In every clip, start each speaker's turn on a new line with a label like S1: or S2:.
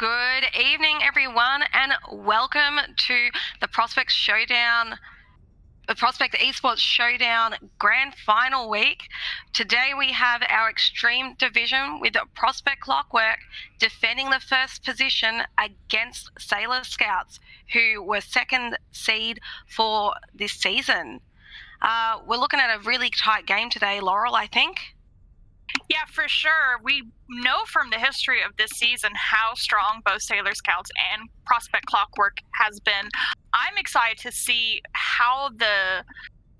S1: Good evening, everyone, and welcome to the Prospect Showdown, the Prospect eSports Showdown Grand Final week. Today we have our Extreme Division with Prospect Clockwork defending the first position against Sailor Scouts, who were second seed for this season. We're looking at a really tight game today, Laurel, I think.
S2: Yeah, for sure. We know from the history of this season how strong both Sailor Scouts and Prospect Clockwork has been. I'm excited to see how the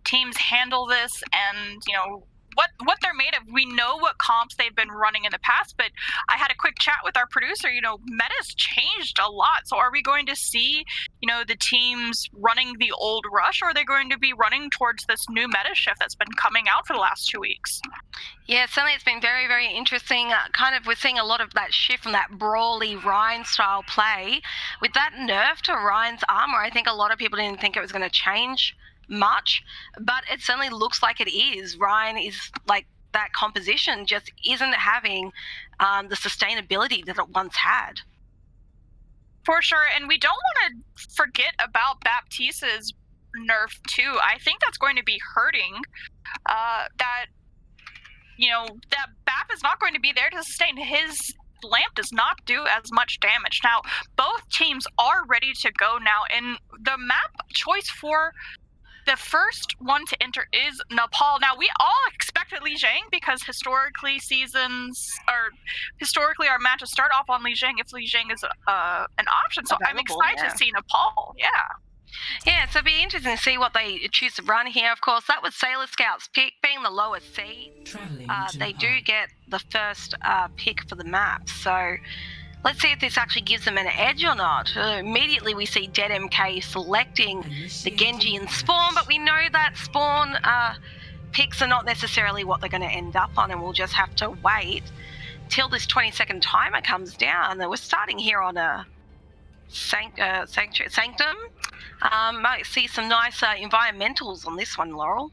S2: teams handle this and, what they're made of. We know what comps they've been running in the past, but I had a quick chat with our producer. Meta's changed a lot. So are we going to see, the teams running the old rush, or are they going to be running towards this new meta shift that's been coming out for the last 2 weeks?
S1: Yeah, certainly it's been very, very interesting. We're seeing a lot of that shift from that brawly Ryan style play. With that nerf to Ryan's armor, I think a lot of people didn't think it was going to change much, but it certainly looks like it is. Ryan is like, that composition just isn't having the sustainability that it once had.
S2: For sure, and we don't want to forget about Baptiste's nerf too. I think that's going to be hurting that Bap is not going to be there to sustain. His lamp does not do as much damage. Now, both teams are ready to go now, and the map choice for the first one to enter is Nepal. Now, we all expected Lijiang because historically our matches start off on Lijiang if Lijiang is an option. So I'm excited to see Nepal. Yeah.
S1: Yeah, so it'll be interesting to see what they choose to run here. Of course, that was Sailor Scout's pick, being the lowest seed. They do get the first pick for the map. So let's see if this actually gives them an edge or not. Immediately we see Dead MK selecting the Genji and Spawn, but we know that Spawn picks are not necessarily what they're going to end up on, and we'll just have to wait till this 20-second timer comes down. We're starting here on a Sanctum. Might see some nice environmentals on this one, Laurel.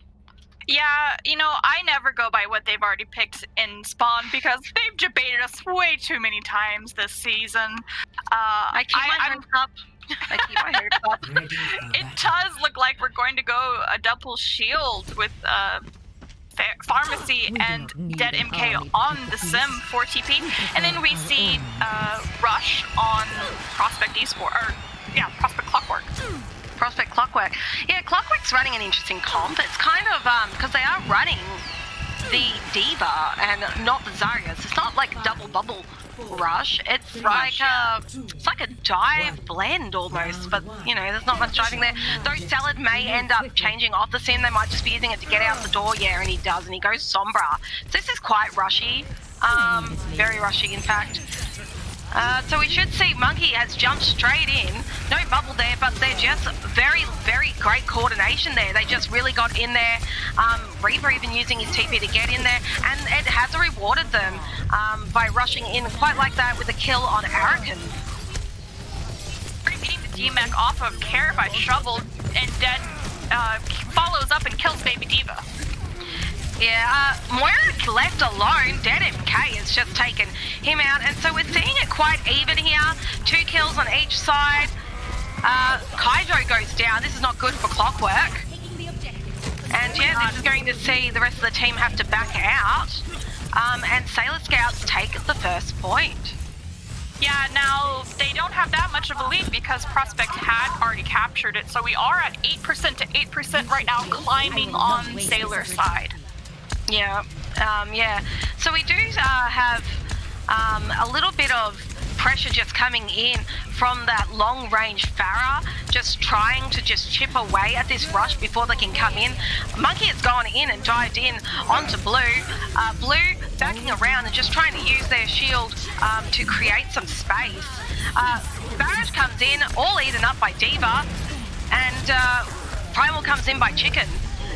S2: Yeah, I never go by what they've already picked in Spawn because they've debated us way too many times this season.
S1: I keep my hopes up.
S2: It does look like we're going to go a double shield with Pharmacy and Dead MK on the Sim for TP, and then we see Rush on Prospect Prospect Clockwork.
S1: Prospect Clockwork. Yeah, Clockwork's running an interesting comp. It's kind of, because they are running the D.Va and not the Zaryas. It's not like double bubble rush. It's like a dive blend almost, but, there's not much diving there. Though Salad may end up changing off the Sim. They might just be using it to get out the door. Yeah, and he does, and he goes Sombra. So this is quite rushy. Very rushy, in fact. So we should see Monkey has jumped straight in. No bubble there, but they're just very, very great coordination there. They just really got in there. Reaper even using his TP to get in there, and it has rewarded them by rushing in quite like that with a kill on Arakan.
S2: Beating the D-Mech off of Care by Shovel, and Dead follows up and kills Baby D.Va.
S1: Yeah, Moira left alone. Dead MK has just taken him out, and so we're seeing it quite even here. 2 kills on each side. Kaijo goes down. This is not good for Clockwork. And yeah, this is going to see the rest of the team have to back out. And Sailor Scouts take the first point.
S2: Yeah, now they don't have that much of a lead because Prospect had already captured it. So we are at 8% to 8% right now, climbing on Sailor's side.
S1: Yeah, so we do have a little bit of pressure just coming in from that long-range Pharah, just trying to just chip away at this rush before they can come in. Monkey has gone in and dived in onto Blue. Blue backing around and just trying to use their shield to create some space. Barrage comes in, all eaten up by D.Va, and Primal comes in by Chicken.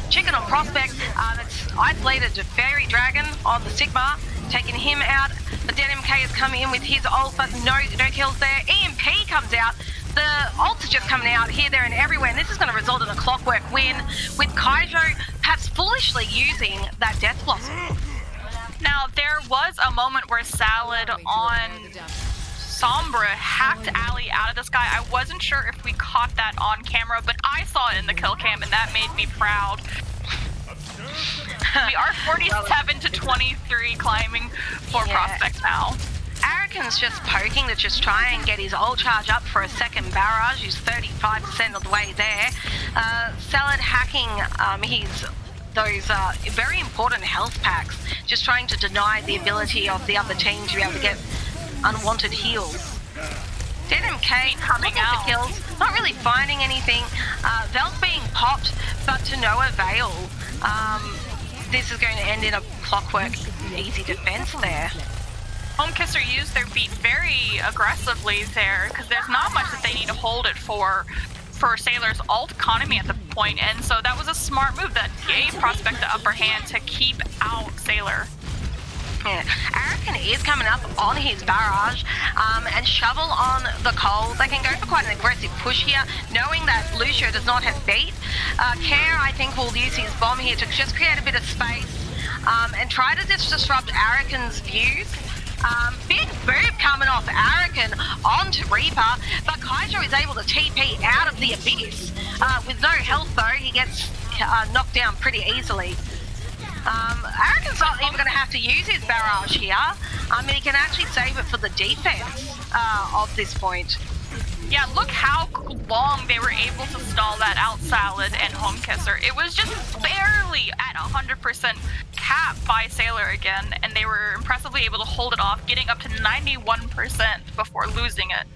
S1: Chicken on Prospect, it's isolated to Fairy Dragon on the Sigma, taking him out. The Dead MK has come in with his ult, but no kills there. EMP comes out. The ults are just coming out here, there, and everywhere, and this is going to result in a Clockwork win, with Kaijo perhaps foolishly using that Death Blossom.
S2: Now, there was a moment where Salad on Sombra hacked Ali out of the sky. I wasn't sure if we caught that on camera, but I saw it in the kill cam, and that made me proud. We are 47 to 23 climbing for Prospect now.
S1: Araken's just poking to just try and get his ult charge up for a second barrage. He's 35% of the way there. Salad hacking those very important health packs, just trying to deny the ability of the other team to be able to get unwanted heals. DMK coming out for kills, not really finding anything. Vel's being popped, but to no avail. This is going to end in a Clockwork easy defense there.
S2: Homekisser used their beat very aggressively there because there's not much that they need to hold it for Sailor's ult economy at the point, and so that was a smart move that gave Prospect the upper hand to keep out Sailor.
S1: Yeah, Araken is coming up on his barrage, and Shovel on the coal. They can go for quite an aggressive push here, knowing that Lucio does not have beat. Care, I think, will use his bomb here to just create a bit of space, and try to just disrupt Araken's views. Big boop coming off Araken onto Reaper, but Kaijo is able to TP out of the abyss. With no health though, he gets knocked down pretty easily. Araken's not even going to have to use his barrage here. I mean, he can actually save it for the defense of this point.
S2: Yeah, look how long they were able to stall that out, Salad and Homekisser. It was just barely at 100% cap by Sailor again, and they were impressively able to hold it off, getting up to 91% before losing it.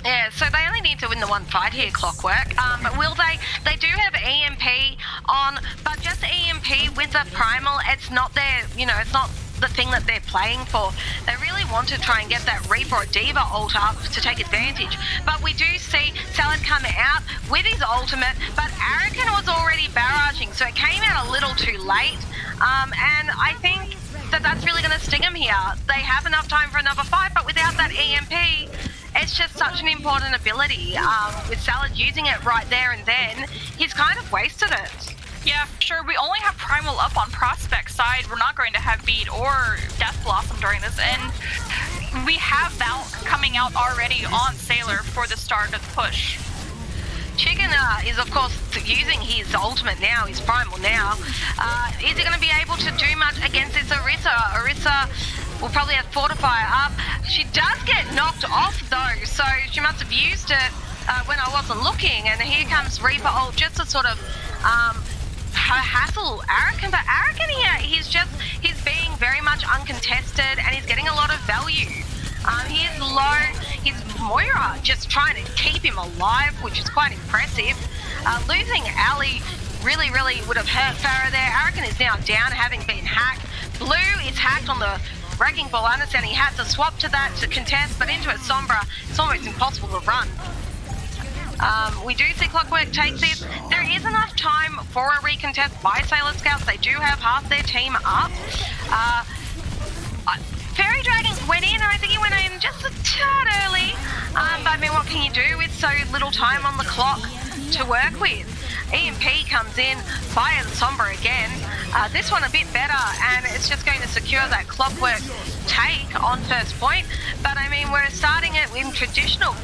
S1: Yeah, so they only need to win the one fight here, Clockwork. But will they? They do have EMP on, but just EMP with the Primal, it's not their, it's not the thing that they're playing for. They really want to try and get that Reaper or Diva ult up to take advantage. But we do see Salad come out with his ultimate, but Araken was already barraging, so it came out a little too late. And I think that that's really going to sting him here. They have enough time for another fight, but without that EMP, it's just such an important ability. With Salad using it right there and then, he's kind of wasted it.
S2: Yeah, sure. We only have Primal up on Prospect side. We're not going to have Beat or Death Blossom during this, and we have Val coming out already on Sailor for the start of the push.
S1: Chicken is, of course, using his ultimate now, his Primal now. Is he going to be able to do much against this Orisa? Orisa will probably have Fortify up. She does get knocked off, though, so she must have used it when I wasn't looking, and here comes Reaper ult just to sort of hassle Araken, but Araken here, he's being very much uncontested and he's getting a lot of value. He is low, he's Moira just trying to keep him alive, which is quite impressive. Losing Ali really would have hurt Farah there. Araken is now down, having been hacked. Blue is hacked on the Wrecking Ball. I understand he had to swap to that to contest, but into a Sombra, it's almost impossible to run. We do see Clockwork take this. There is enough time for a recontest by Sailor Scouts. They do have half their team up. Fairy Dragons went in, and I think he went in just a tad early. But I mean, what can you do with so little time on the clock to work with? EMP comes in, fires Sombra again. This one a bit better, and it's just going to secure that Clockwork take on first point. But I mean, we're starting it in traditional,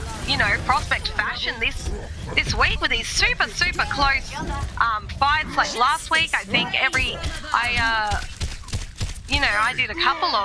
S1: Prospect fashion this week with these super close fights. Like last week, I think I did a couple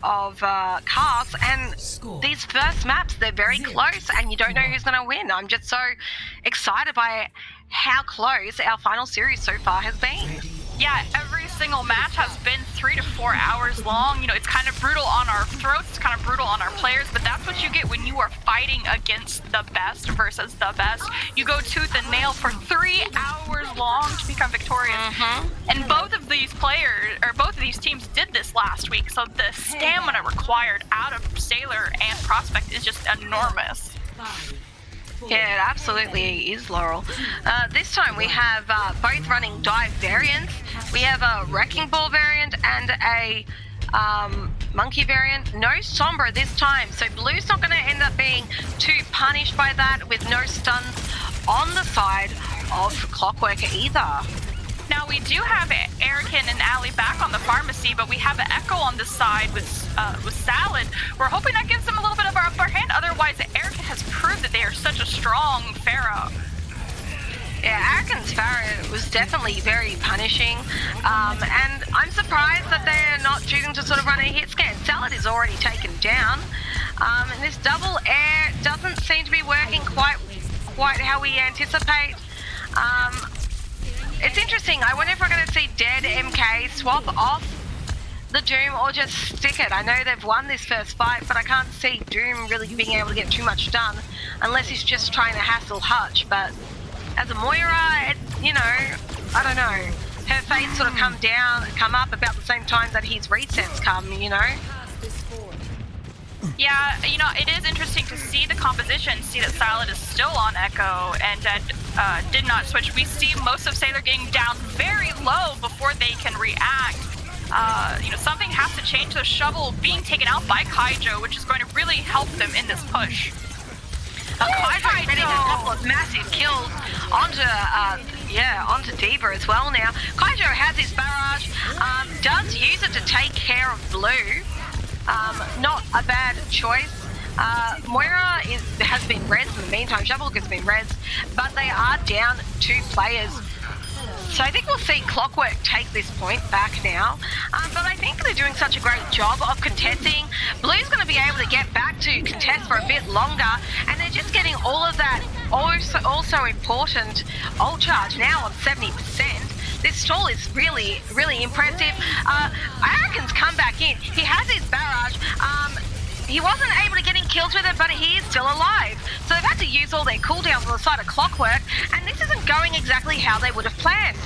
S1: of casts, and these first maps, they're very close, and you don't know who's going to win. I'm just so excited by how close our final series so far has been.
S2: Yeah, every single match has been 3 to 4 hours long. It's kind of brutal on our throats, it's kind of brutal on our players, but that's what you get when you are fighting against the best versus the best. You go tooth and nail for 3 hours long to become victorious. And both of these teams did this last week, so the stamina required out of Sailor and Prospect is just enormous.
S1: Yeah, it absolutely is, Laurel. This time we have both running dive variants. We have a Wrecking Ball variant and a Monkey variant. No Sombra this time, so Blue's not going to end up being too punished by that, with no stuns on the side of Clockwork either.
S2: Now we do have Araken and Ali back on the pharmacy, but we have an Echo on the side with Salad. We're hoping that gives them a little bit of our upper hand. they are such a strong Pharah.
S1: Yeah, Arakan's Pharah was definitely very punishing, and I'm surprised that they're not choosing to sort of run a hit scan. Salad is already taken down, and this double air doesn't seem to be working quite how we anticipate. It's interesting. I wonder if we're going to see Dead MK swap off the Doom or just stick it. I know they've won this first fight, but I can't see Doom really being able to get too much done unless he's just trying to hassle Hutch. But as a Moira, I don't know. Her fates sort of come up about the same time that his resets come,
S2: Yeah, it is interesting to see the composition, see that Salad is still on Echo and that did not switch. We see most of Sailor getting down very low before they can react. Something has to change. The Shovel being taken out by Kaijo, which is going to really help them in this push.
S1: Kaijo's getting a couple of massive kills onto Diva as well now. Kaijo has his barrage, does use it to take care of Blue. Not a bad choice. Moira has been rezzed in the meantime. Shovelhook has been rezzed, but they are down 2 players. So I think we'll see Clockwork take this point back now. But I think they're doing such a great job of contesting. Blue's going to be able to get back to contest for a bit longer, and they're just getting all of that also important ult charge now on 70%. This stall is really, really impressive. Arakan's come back in. He has his barrage. He wasn't able to get in kills with it, but he is still alive. So they've had to use all their cooldowns on the side of Clockwork, and this isn't going exactly how they would have planned.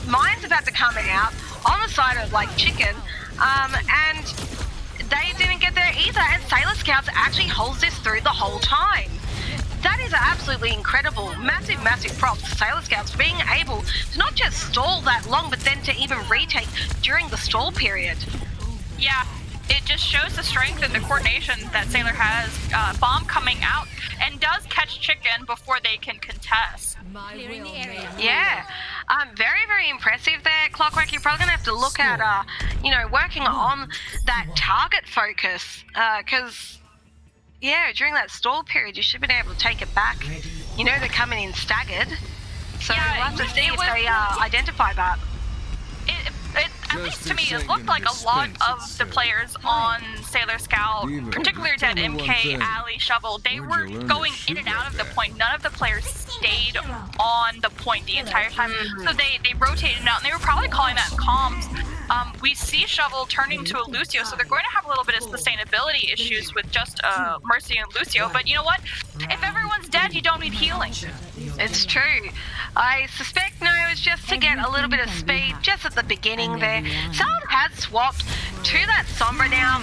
S1: Mine's about to come out on the side of, Chicken, and they didn't get there either, and Sailor Scouts actually holds this through the whole time. That is absolutely incredible. Massive, massive props to Sailor Scouts for being able to not just stall that long, but then to even retake during the stall period.
S2: Yeah, it just shows the strength and the coordination that Sailor has. Bomb coming out and does catch Chicken before they can contest.
S1: Yeah, very, very impressive there, Clockwork. You're probably going to have to look at, working on that target focus, because... yeah, during that stall period, you should have been able to take it back. They're coming in staggered. So we'll have to see if they identify that.
S2: At least to me, it looked like a lot of the players on Sailor Scout, particularly Dead MK, Ali, Shovel, they were going in and out of the point. None of the players stayed on the point the entire time. So they rotated out, and they were probably calling that comms. We see Shovel turning to a Lucio, so they're going to have a little bit of sustainability issues with just Mercy and Lucio. But you know what? If everyone's dead, you don't need healing.
S1: It's true. I suspect, it's just to get a little bit of speed just at the beginning there. Someone has swapped to that Sombra now.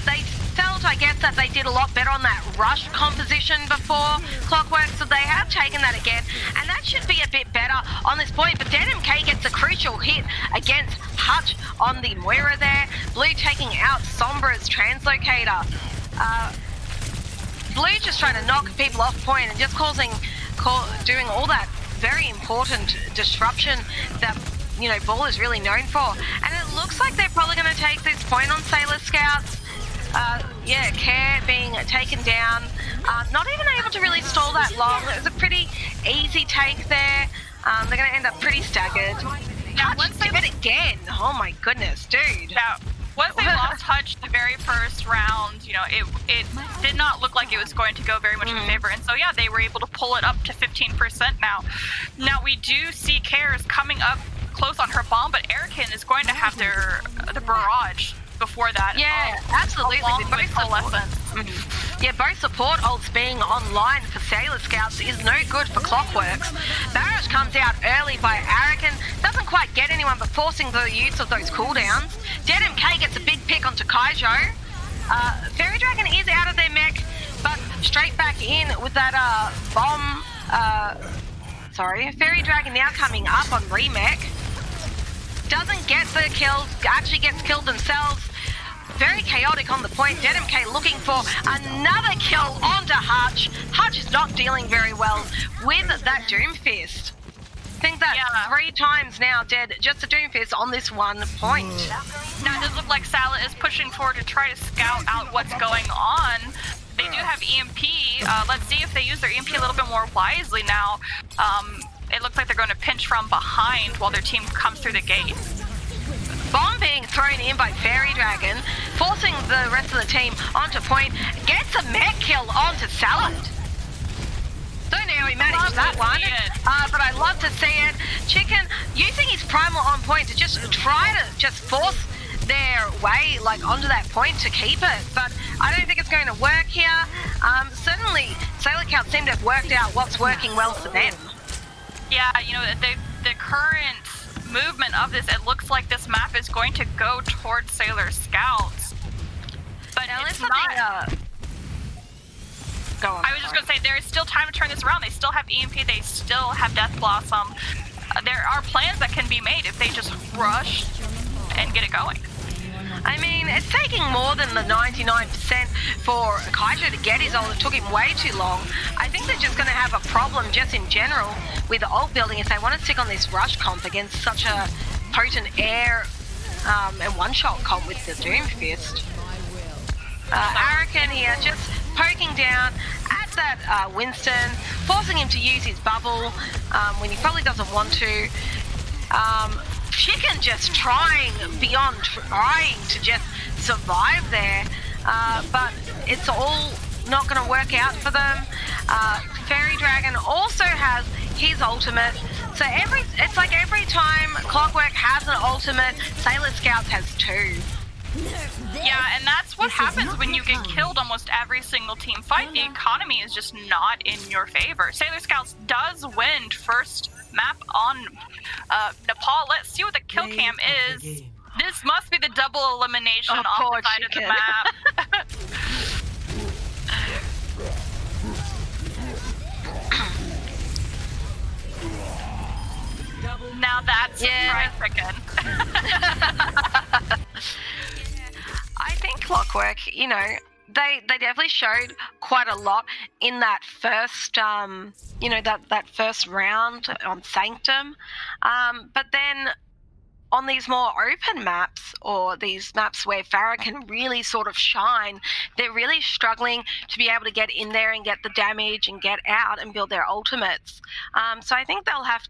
S1: They felt, I guess, that they did a lot better on that rush composition before Clockwork, so they have taken that again, and that should be a bit better on this point. But Dead MK gets a crucial hit against Hutch on the Moira there. Blue taking out Sombra's translocator. Blue just trying to knock people off point and just doing all that very important disruption that Ball is really known for. And it looks like they're probably going to take this point on Sailor Scouts. Care being taken down. Not even able to really stall that long. It was a pretty easy take there. They're going to end up pretty staggered.
S2: Now, once they
S1: did it again. Oh my goodness, dude.
S2: Now, once they lost Hutch the very first round, it did not look like it was going to go very much in favor. And so, yeah, they were able to pull it up to 15% now. Now, we do see Kares coming up close on her bomb, but Arakan is going to have the barrage before that.
S1: Yeah, absolutely. Both support ults being online for Sailor Scouts is no good for Clockworks. Barrage comes out early by Arakan, doesn't quite get anyone, but forcing the use of those cooldowns. Dead MK gets a big pick onto Kaijo. Fairy Dragon is out of their mech, but straight back in with that bomb. Fairy Dragon now coming up on remech. Doesn't get the kills, actually gets killed themselves. Very chaotic on the point. Dead MK looking for another kill onto Hutch. Hutch is not dealing very well with that Doomfist. I think that's 3 times now dead, just a Doomfist on this one point.
S2: Now it does look like Salah is pushing forward to try to scout out what's going on. They they do have EMP. Let's see if they use their EMP a little bit more wisely now. It looks like they're going to pinch from behind while their team comes through the gate.
S1: Bomb being thrown in by Fairy Dragon, forcing the rest of the team onto point, gets a mech kill onto Salad. Don't know how he managed that one, but I love to see it. Chicken using his primal on point to just try to just force their way like onto that point to keep it, but I don't think it's going to work here. Certainly, Sailor Scouts seem to have worked out what's working well for them.
S2: Yeah, you know, the current movement of this, it looks like this map is going to go towards Sailor Scouts. But
S1: now,
S2: it's not...
S1: Go on.
S2: I was just going to say, there is still time to turn this around. They still have EMP, they still have Death Blossom. There are plans that can be made if they just rush and get it going.
S1: I mean, it's taking more than the 99% for Kaiju to get his ult. It took him way too long. I think they're just going to have a problem just in general with the ult building if they want to stick on this rush comp against such a potent air and one-shot comp with the Doom Fist. Arakan here just poking down at that Winston, forcing him to use his bubble when he probably doesn't want to. Chicken just trying beyond trying to just survive there, but it's all not going to work out for them. Fairy Dragon also has his ultimate, so it's like every time Clockwork has an ultimate, Sailor Scouts has two.
S2: Yeah, and that's what happens when you get killed almost every single team fight. The economy is just not in your favor. Sailor Scouts does win first map on Nepal. Let's see what the kill cam is. This must be the double elimination off the side of the map. Now that's fried chicken.
S1: I think Clockwork, you know, they definitely showed quite a lot in that first, you know, that first round on Sanctum. But then on these more open maps, or these maps where Farah can really sort of shine, they're really struggling to be able to get in there and get the damage and get out and build their ultimates. So I think they'll have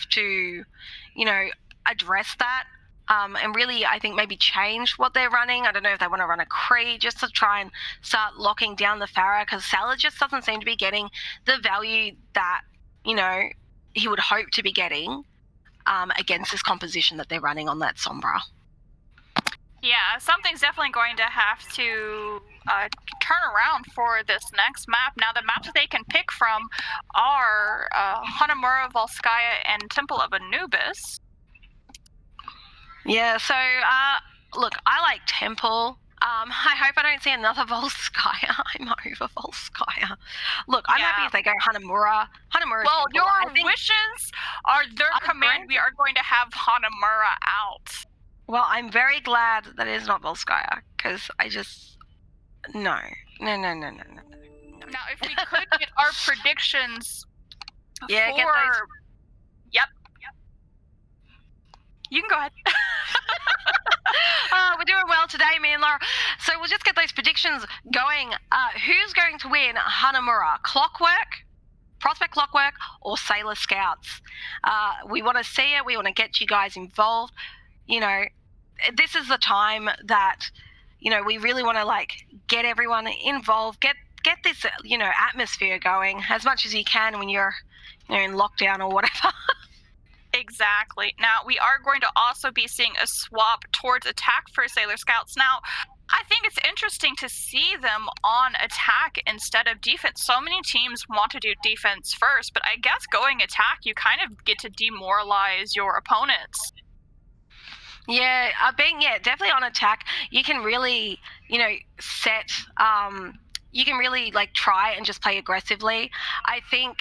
S1: to, you know, address that. And really, I think maybe change what they're running. I don't know if they want to run a Cree just to try and start locking down the Farah, because Salad just doesn't seem to be getting the value that, you know, he would hope to be getting against this composition that they're running on that Sombra.
S2: Yeah, something's definitely going to have to turn around for this next map. Now, the maps that they can pick from are Hanamura, Volskaya, and Temple of Anubis.
S1: Yeah, so, look, I like Temple. I hope I don't see another Volskaya. I'm over Volskaya. Look, I'm happy if they go Hanamura.
S2: Well, Temple. Your wishes are their command. We are going to have Hanamura out.
S1: Well, I'm very glad that it is not Volskaya, because I just... No. Now,
S2: if we could get our predictions
S1: get those...
S2: Yep. You can go ahead.
S1: We're doing well today, me and Laura. So we'll just get those predictions going. Who's going to win Hanamura? Clockwork, Prospect Clockwork, or Sailor Scouts? We want to see it. We want to get you guys involved. You know, this is the time that, you know, we really want to, like, get everyone involved, get this, you know, atmosphere going as much as you can when you're, you know, in lockdown or whatever.
S2: Exactly. Now, we are going to also be seeing a swap towards attack for Sailor Scouts. Now, I think it's interesting to see them on attack instead of defense. So many teams want to do defense first, but I guess going attack, you kind of get to demoralize your opponents.
S1: Yeah, definitely on attack, you can really, you know, set, you can really, like, try and just play aggressively. I think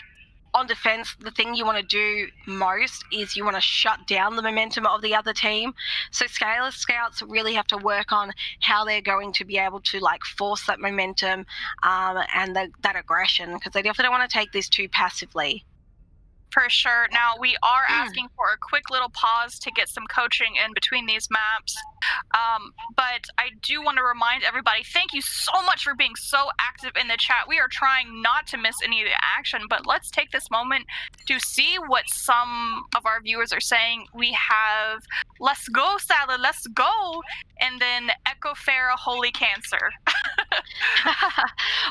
S1: on defense, the thing you want to do most is you want to shut down the momentum of the other team. So Sailor Scouts really have to work on how they're going to be able to, like, force that momentum and that aggression, because they definitely don't want to take this too passively.
S2: For sure. Now, we are asking for a quick little pause to get some coaching in between these maps. But I do want to remind everybody, thank you so much for being so active in the chat. We are trying not to miss any of the action, but let's take this moment to see what some of our viewers are saying. We have Let's Go Salad, Let's Go, and then Echo Farah Holy Cancer.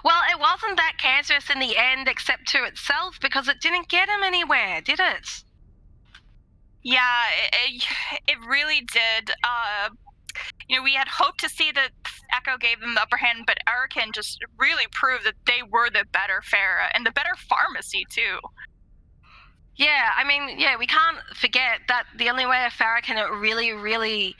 S1: Well, it wasn't that cancerous in the end, except to itself, because it didn't get him anywhere, did it?
S2: Yeah, it really did. We had hoped to see that Echo gave them the upper hand, but Arakan just really proved that they were the better Farah and the better pharmacy too.
S1: Yeah, I mean, we can't forget that the only way a Farah can really, really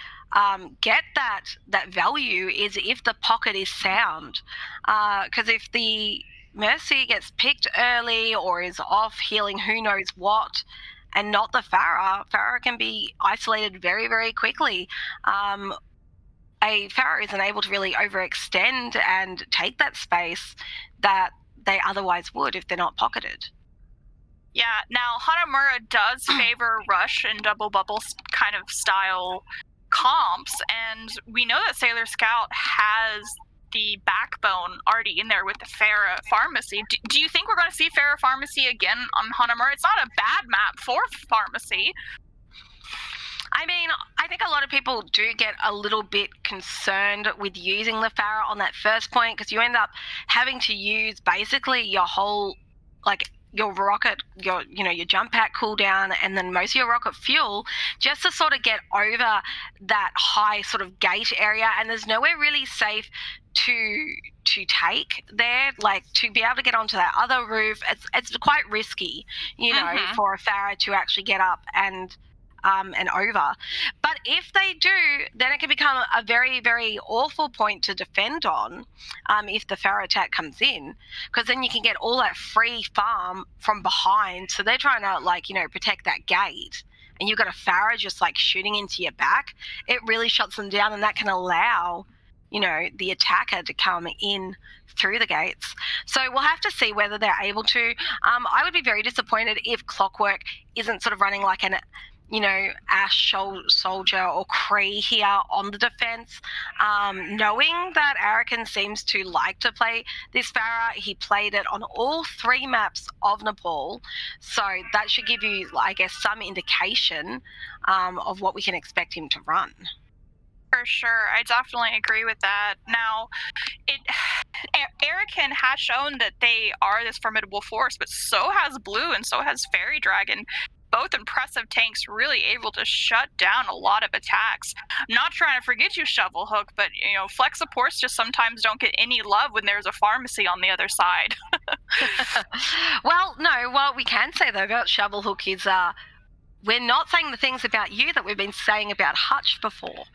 S1: get that value is if the pocket is sound. Because if the Mercy gets picked early or is off healing who knows what, and not the Farah can be isolated very, very quickly. A Farah isn't able to really overextend and take that space that they otherwise would if they're not pocketed.
S2: Yeah, now Hanamura does favor rush and double bubble kind of style comps, and we know that Sailor Scout has the backbone already in there with the Farah Pharmacy. Do you think we're going to see Farah Pharmacy again on Hanamura? It's not a bad map for Pharmacy.
S1: I mean, I think a lot of people do get a little bit concerned with using the Farah on that first point, because you end up having to use basically your whole, your rocket, your jump pack cooldown, and then most of your rocket fuel, just to sort of get over that high sort of gate area, and there's nowhere really safe to take there, to be able to get onto that other roof. It's quite risky, for a Farah to actually get up and over. But if they do, then it can become a very, very awful point to defend on if the Farah attack comes in, because then you can get all that free farm from behind. So they're trying to protect that gate, and you've got a Farah just shooting into your back. It really shuts them down, and that can allow the attacker to come in through the gates. So we'll have to see whether they're able to. I would be very disappointed if Clockwork isn't sort of running like an Ash Soldier or Kree here on the defense, knowing that Arakan seems to like to play this Farah. He played it on all 3 maps of Nepal, so that should give you, I guess, some indication of what we can expect him to run.
S2: For sure, I definitely agree with that. Now, Arakan has shown that they are this formidable force, but so has Blue and so has Fairy Dragon. Both impressive tanks, really able to shut down a lot of attacks. I'm not trying to forget you, Shovelhook, but flex supports just sometimes don't get any love when there's a pharmacy on the other side.
S1: Well, no, what we can say though about Shovelhook is we're not saying the things about you that we've been saying about Hutch before.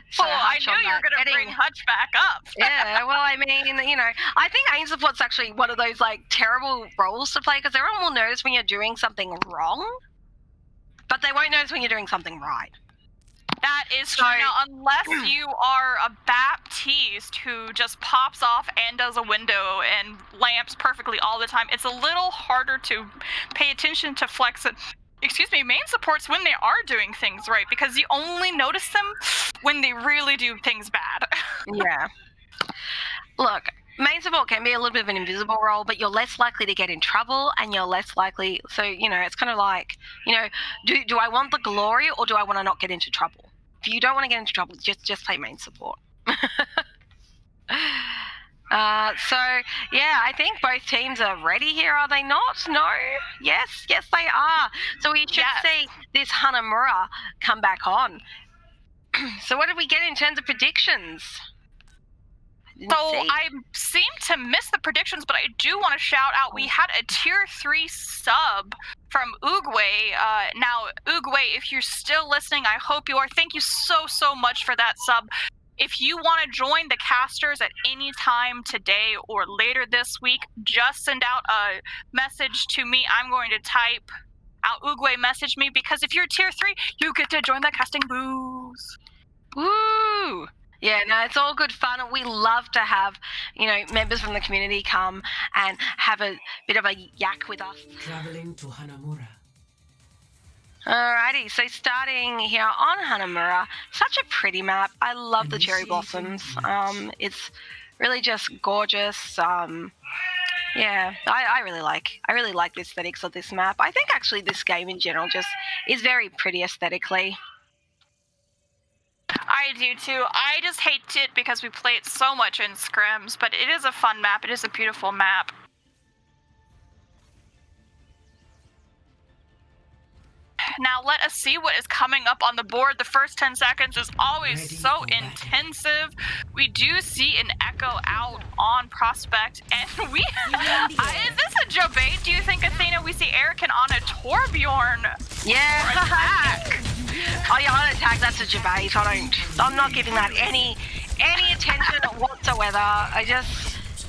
S2: So I knew you were going to bring Hutch back up.
S1: Yeah, well, I mean, I think aim support's actually one of those terrible roles to play, because everyone will notice when you're doing something wrong, but they won't notice when you're doing something right.
S2: That is true. Now, unless you are a Baptiste who just pops off and does a window and lamps perfectly all the time, it's a little harder to pay attention to main supports when they are doing things right, because you only notice them when they really do things bad.
S1: Yeah. Look, main support can be a little bit of an invisible role, but you're less likely to get in trouble, and you're less likely, so, it's kind of like, do I want the glory, or do I want to not get into trouble? If you don't want to get into trouble, just play main support. So, yeah, I think both teams are ready here, are they not? No? Yes, they are. So we should see this Hanamura come back on. So what did we get in terms of predictions?
S2: I seem to miss the predictions, but I do want to shout out, we had a tier 3 sub from Oogway. Now, Oogway, if you're still listening, I hope you are. Thank you so much for that sub. If you want to join the casters at any time today or later this week, just send out a message to me. I'm going to type out Oogway, message me, because if you're tier 3, you get to join the casting booze.
S1: Woo! Yeah, no, it's all good fun. We love to have, members from the community come and have a bit of a yak with us.
S3: Traveling to Hanamura.
S1: Alrighty, so starting here on Hanamura, such a pretty map. I love the cherry blossoms. It's really just gorgeous. Yeah, I really like the aesthetics of this map. I think actually this game in general just is very pretty aesthetically.
S2: I do too. I just hate it because we play it so much in scrims, but it is a fun map. It is a beautiful map. Now let us see what is coming up on the board. The first 10 seconds is always so intensive. We do see an echo out on Prospect, and we... is this a Jobate, do you think, Athena? We see Erican on a Torbjorn.
S1: Yeah. Oh yeah, on attack, that's a Jobate. I'm not giving that any attention whatsoever.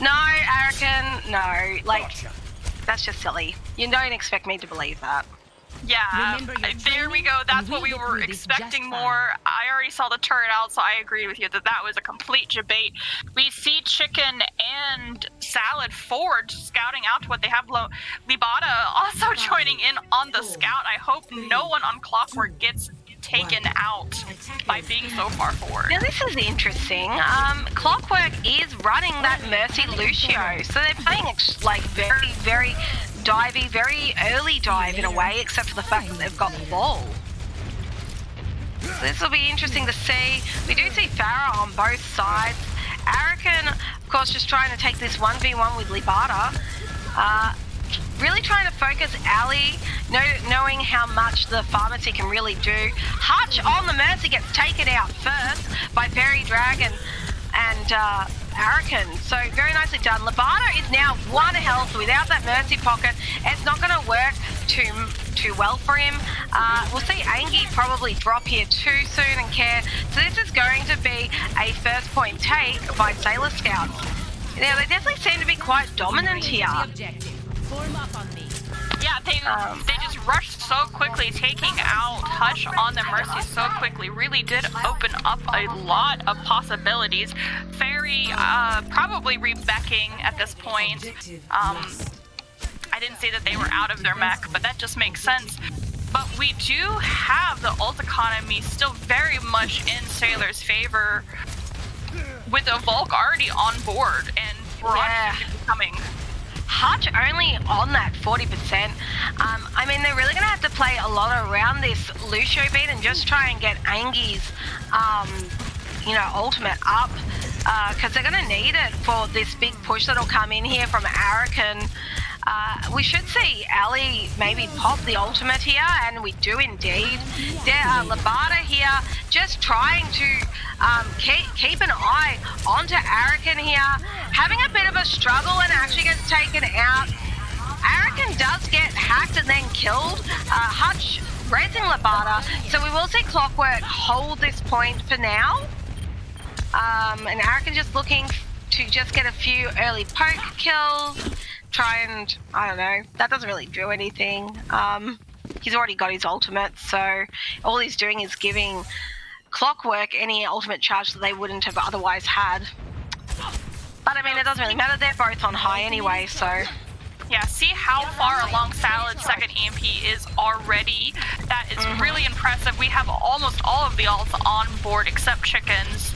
S1: No, Erican, no. Like, that's just silly. You don't expect me to believe that.
S2: Yeah, there we go. That's what we were expecting more. I already saw the turret out, so I agree with you that was a complete debate. We see Chicken and Salad forward scouting out to what they have. Libata also joining in on the scout. I hope no one on Clockwork gets taken out by being so far forward.
S1: Now this is interesting. Clockwork is running that Mercy Lucio, so they're playing like very, very divey, very early dive in a way, except for the fact that they've got the ball. So this will be interesting to see. We do see Farah on both sides. Arakan, of course, just trying to take this 1v1 with Libata. Really trying to focus Ali, knowing how much the pharmacy can really do. Hutch on the Mercy gets taken out first by Fairy Dragon and Arakan. So very nicely done. Libata is now 1 health without that Mercy pocket. It's not going to work too well for him. We'll see Angie probably drop here too soon and care. So this is going to be a first point take by Sailor Scouts. Now they definitely seem to be quite dominant here.
S2: Yeah, they just rushed so quickly, taking out Hush on the Mercy so quickly. Really did open up a lot of possibilities. Fairy probably rebecking at this point. I didn't say that they were out of their mech, but that just makes sense. But we do have the ult economy still very much in Sailor's favor, with a Volk already on board and Barrage coming.
S1: Hutch only on that 40%. I mean, they're really going to have to play a lot around this Lucio beat and just try and get Angie's, ultimate up, because they're going to need it for this big push that'll come in here from Arakan. We should see Ali maybe pop the ultimate here, and we do indeed. Libata here just trying to keep an eye onto Arakan here, having a bit of a struggle and actually gets taken out. Arakan does get hacked and then killed. Hutch raising Libata, so we will see Clockwork hold this point for now. And Arakan just looking to just get a few early poke kills. Try and, I don't know, that doesn't really do anything. He's already got his ultimate, so all he's doing is giving Clockwork any ultimate charge that they wouldn't have otherwise had. But I mean, it doesn't really matter, they're both on high anyway, so...
S2: Yeah, see how far along Salad's second EMP is already. That is really impressive. We have almost all of the ults on board except Chickens.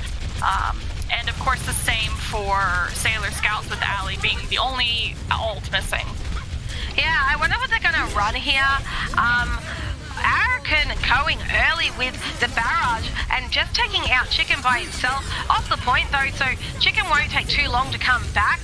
S2: And of course the same for Sailor Scouts, with Ali being the only ult missing.
S1: Yeah, I wonder what they're going to run here. Arakan going early with the barrage and just taking out Chicken by itself. Off the point though, so Chicken won't take too long to come back.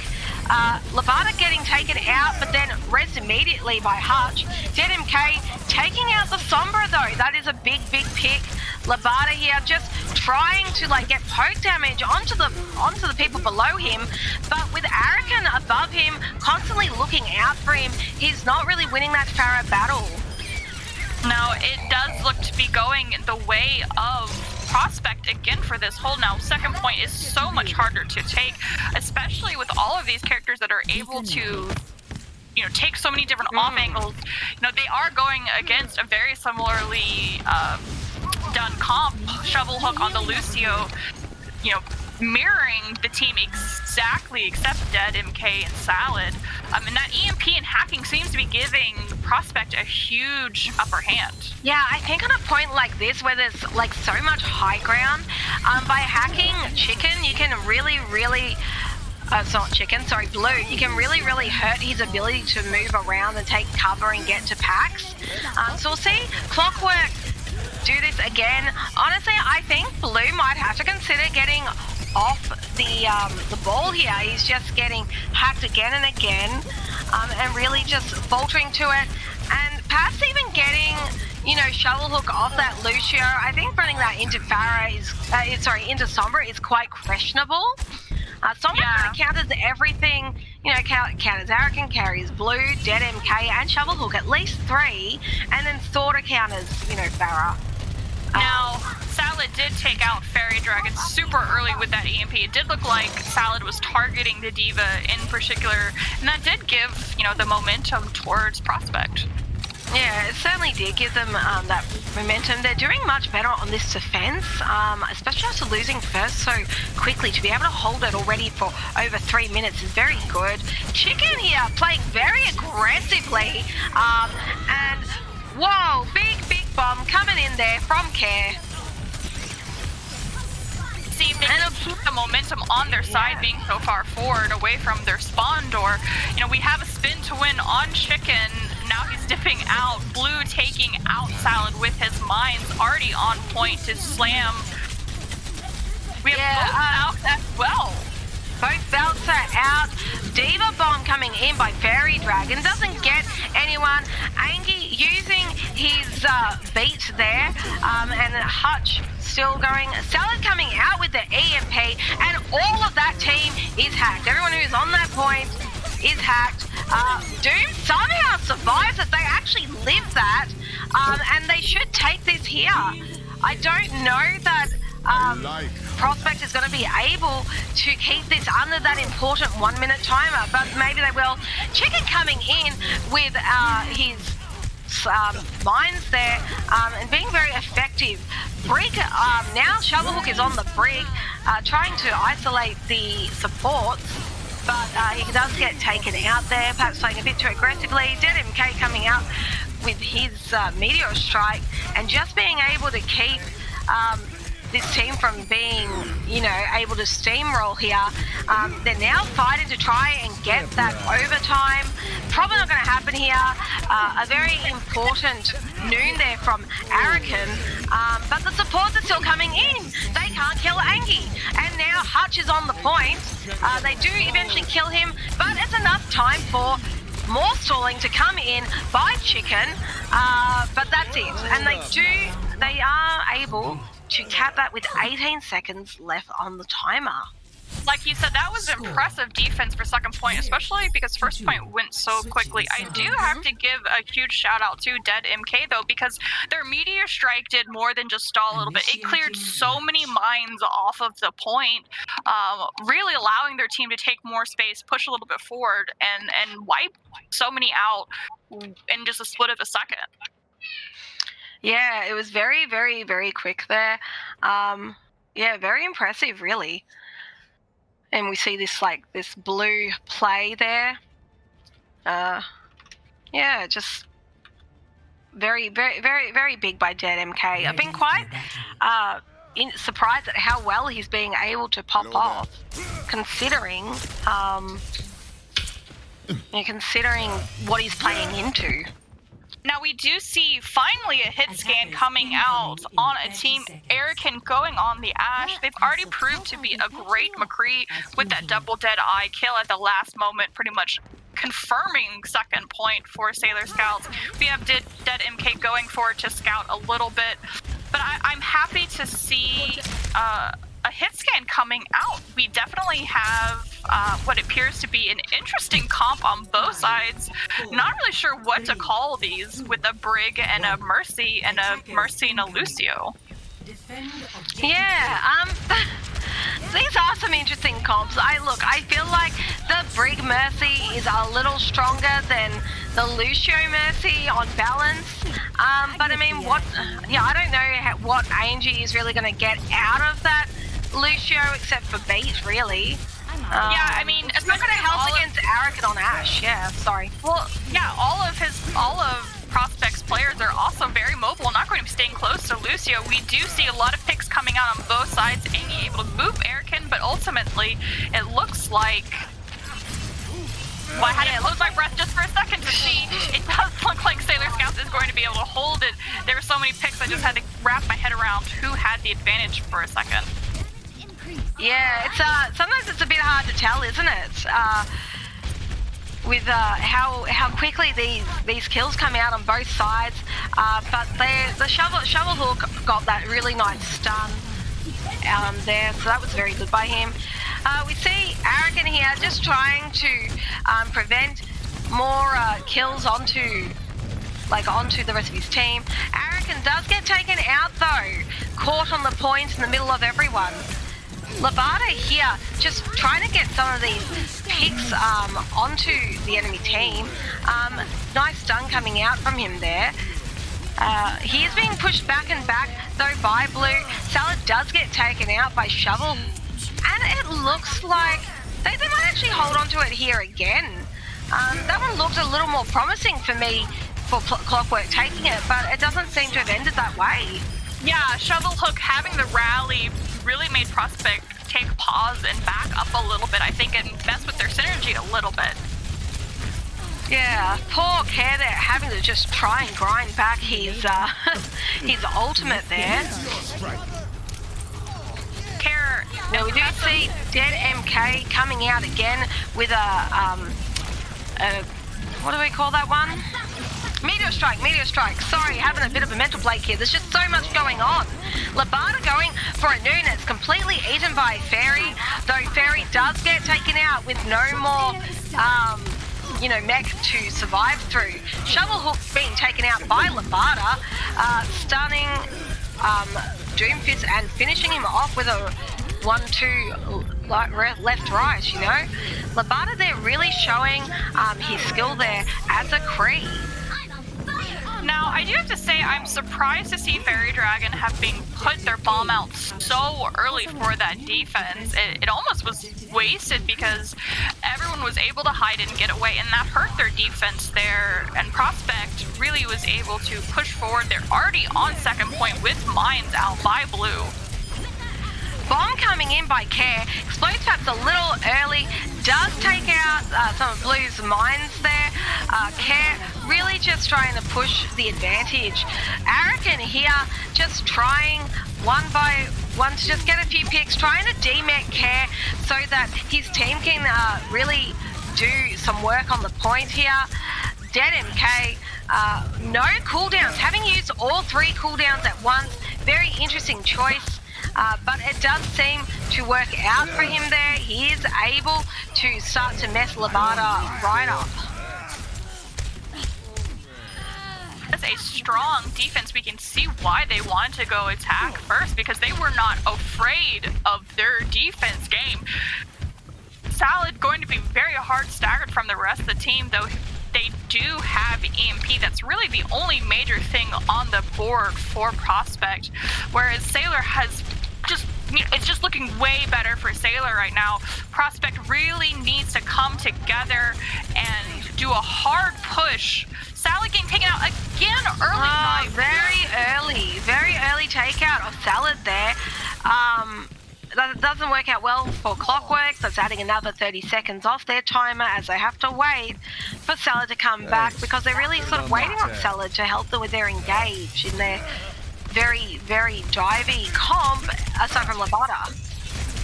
S1: Libata getting taken out, but then res immediately by Hutch. ZMK taking out the Sombra though. That is a big pick. Libata here just trying to get poke damage onto the people below him, but with Arakan above him, constantly looking out for him, he's not really winning that Pharah battle.
S2: Now, it does look to be going the way of Prospect again for this hold. Now, second point is so much harder to take, especially with all of these characters that are able to, take so many different off angles. They are going against a very similarly done comp. Shovelhook on the Lucio, mirroring the team exactly, except Dead, MK, and Salad. And that EMP and hacking seems to be giving Prospect a huge upper hand.
S1: Yeah, I think on a point like this where there's like so much high ground, by hacking Chicken, you can really it's not Chicken, sorry, Blue. You can really hurt his ability to move around and take cover and get to packs. So we'll see Clockwork do this again. Honestly, I think Blue might have to consider getting off the ball here. He's just getting hacked again and again, and really just faltering to it. And perhaps even getting, Shovelhook off that Lucio. I think running that into Farah into Sombra is quite questionable. Sombra kind of counters everything, counters Arakan, carries Blue, Dead MK, and Shovelhook, at least 3, and then Thorda counters, Farah.
S2: Now, Salad did take out Fairy Dragon super early with that EMP. It did look like Salad was targeting the D.Va in particular, and that did give, the momentum towards Prospect.
S1: Yeah, it certainly did give them that momentum. They're doing much better on this defense, especially after losing first so quickly. To be able to hold it already for over 3 minutes is very good. Chicken here playing very aggressively, and whoa, big bomb coming in there from Care.
S2: See, they can keep the momentum on their side, being so far forward away from their spawn door. We have a spin to win on Chicken. Now he's dipping out. Blue taking out Salad with his mines already on point to slam. We have both out as well.
S1: Both belts are out. D.Va bomb coming in by Fairy Dragon. Doesn't get anyone. Angie using his beat there. And Hutch still going. Salad coming out with the EMP. And all of that team is hacked. Everyone who's on that point is hacked. Doom somehow survives it. They actually live that. And they should take this here. I don't know that Prospect is going to be able to keep this under that important 1 minute timer, but maybe they will. Chicken coming in with his mines there, and being very effective. Brig, now Shovelhook is on the Brig, trying to isolate the supports, but he does get taken out there, perhaps playing a bit too aggressively. Dead MK coming out with his Meteor Strike, and just being able to keep this team from being, able to steamroll here. They're now fighting to try and get that overtime. Probably not going to happen here. A very important noon there from Arakan, but the supports are still coming in. They can't kill Angie. And now Hutch is on the point. They do eventually kill him, but it's enough time for more stalling to come in by Chicken, but that's it. And they are able to cap that with 18 seconds left on the timer.
S2: Like you said, that was impressive defense for second point, especially because first point went so quickly. I do have to give a huge shout out to Dead MK though, because their Meteor Strike did more than just stall a little bit. It cleared so many mines off of the point, really allowing their team to take more space, push a little bit forward, and wipe so many out in just a split of a second.
S1: Yeah, it was very, very, very quick there. Yeah, very impressive, really. And we see this blue play there. Yeah, just very, very, very, very big by Dead MK. I've been quite surprised at how well he's being able to pop off, considering what he's playing into.
S2: Now we do see finally a hit scan coming out on a team. Arakan going on the Ash. They've already proved to be a great McCree with that double dead eye kill at the last moment, pretty much confirming second point for Sailor Scouts. We have Dead MK going for it to scout a little bit, but I'm happy to see a hit scan coming out. We definitely have what appears to be an interesting comp on both sides. Not really sure what to call these, with a Brig and a Mercy and a Lucio.
S1: Yeah, these are some interesting comps. I feel like the Brig Mercy is a little stronger than the Lucio Mercy on balance. But I mean, I don't know what Angie is really going to get out of that Lucio except for Beat, really.
S2: Yeah, I mean,
S1: it's not going to help
S2: all
S1: against Arakan on Ashe. Yeah, sorry.
S2: Well, yeah, all of Prospect's players are also very mobile, not going to be staying close to Lucio. We do see a lot of picks coming out on both sides, being able to move Arakan, but ultimately, it looks like... Well, I had to close my breath just for a second to see. It does look like Sailor Scouts is going to be able to hold it. There were so many picks, I just had to wrap my head around who had the advantage for a second.
S1: Yeah, it's sometimes it's a bit hard to tell, isn't it? With how quickly these kills come out on both sides. But the Shovelhook got that really nice stun there, so that was very good by him. We see Arakan here just trying to prevent more kills onto the rest of his team. Arakan does get taken out though, caught on the point in the middle of everyone. Labada here just trying to get some of these picks onto the enemy team. Nice stun coming out from him there. He is being pushed back and back though by Blue. Salad does get taken out by Shovel. And it looks like they might actually hold on to it here again. That one looked a little more promising for me for Clockwork taking it, but it doesn't seem to have ended that way.
S2: Yeah, Shovelhook having the rally really made Prospect take pause and back up a little bit, I think, and mess with their synergy a little bit.
S1: Yeah, poor Care there having to just try and grind back his ultimate there.
S2: Care.
S1: Now we do see Dead MK coming out again with a what do we call that one? Meteor Strike. Sorry, having a bit of a mental break here. There's just so much going on. Labada going for a Nunes, completely eaten by Fairy, though Fairy does get taken out with no more, mech to survive through. Shovelhook being taken out by Labada, stunning Doomfist and finishing him off with a 1-2 left-right, you know. Labada there really showing his skill there as a Cree.
S2: Now, I do have to say I'm surprised to see Fairy Dragon having put their bomb out so early for that defense. It almost was wasted because everyone was able to hide and get away, and that hurt their defense there, and Prospect really was able to push forward. They're already on second point with mines out by Blue.
S1: Bomb coming in by Care. Explodes perhaps a little early. Does take out some of Blue's mines there. Care really just trying to push the advantage. Arakan here just trying one by one to just get a few picks, trying to demech Care so that his team can really do some work on the point here. Dead MK, no cooldowns, having used all 3 cooldowns at once. Very interesting choice. But it does seem to work out for him there. He is able to start to mess Labada right up.
S2: That's a strong defense. We can see why they wanted to go attack first, because they were not afraid of their defense game. Salad going to be very hard staggered from the rest of the team, though they do have EMP. That's really the only major thing on the board for Prospect, whereas Sailor has it's just looking way better for Sailor right now. Prospect really needs to come together and do a hard push. Salad getting taken out again early. Very early takeout of Salad there.
S1: That doesn't work out well for Clockwork. That's adding another 30 seconds off their timer as they have to wait for Salad to come back, because they're really sort of waiting on Salad to help them with their engage in their very, very divey comp, aside from Labada.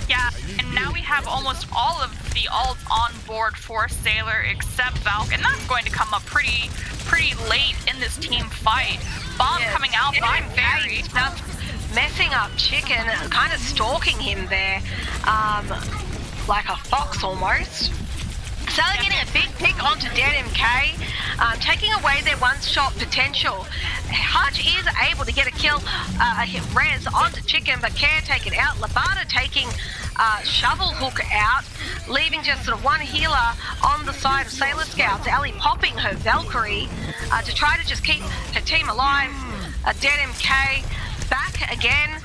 S2: Yeah, and now we have almost all of the ults on board for Sailor except Valk, and that's going to come up pretty late in this team fight. Bomb coming out by Fairy.
S1: Messing up Chicken, kind of stalking him there, like a fox almost. Salad getting a big pick onto Dead MK, taking away their one-shot potential. Hutch is able to get a kill, a hit res onto Chicken, but Care take it out. Labada taking Shovelhook out, leaving just sort of one healer on the side of Sailor Scouts. Ellie popping her Valkyrie to try to just keep her team alive. Dead MK back again,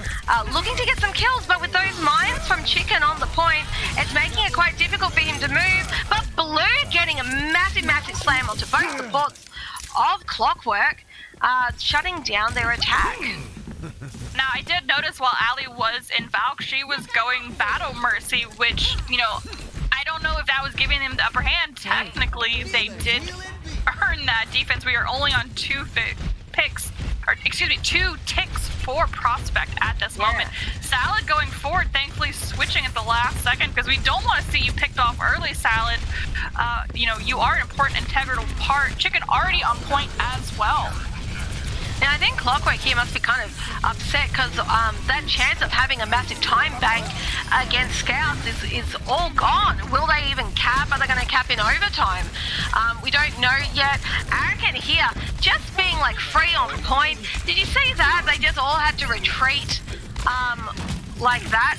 S1: looking to get some kills, but with those mines from Chicken on the point. It's making it quite difficult for him to move, but Blue getting a massive, massive slam onto both the bots of Clockwork, shutting down their attack.
S2: Now, I did notice while Ali was in Valk, she was going Battle Mercy, which, you know, I don't know if that was giving them the upper hand. Technically, they did earn that defense. We are only on two ticks for Prospect at this moment. Salad going forward, thankfully switching at the last second, because we don't want to see you picked off early, Salad. You know, you are an important, integral part. Chicken already on point as well.
S1: Now, I think Clockwork here must be kind of upset because that chance of having a massive time bank against Scouts is all gone. Will they even cap? Are they going to cap in overtime? We don't know yet. Arrogant here, just being like free on point. Did you see that? They just all had to retreat like that.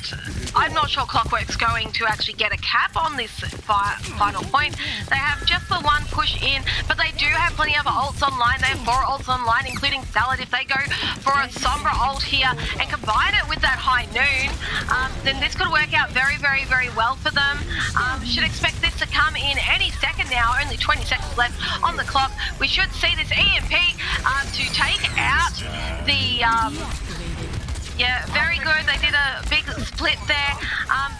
S1: I'm not sure Clockwork's going to actually get a cap on this final point. They have just the one push in, but they do have plenty of ults online. They have 4 ults online, including Salad. If they go for a Sombra ult here and combine it with that high noon, then this could work out very, very, very well for them. Should expect this to come in any second now. Only 20 seconds left on the clock. We should see this EMP to take out the... Yeah, very good. They did a big split there.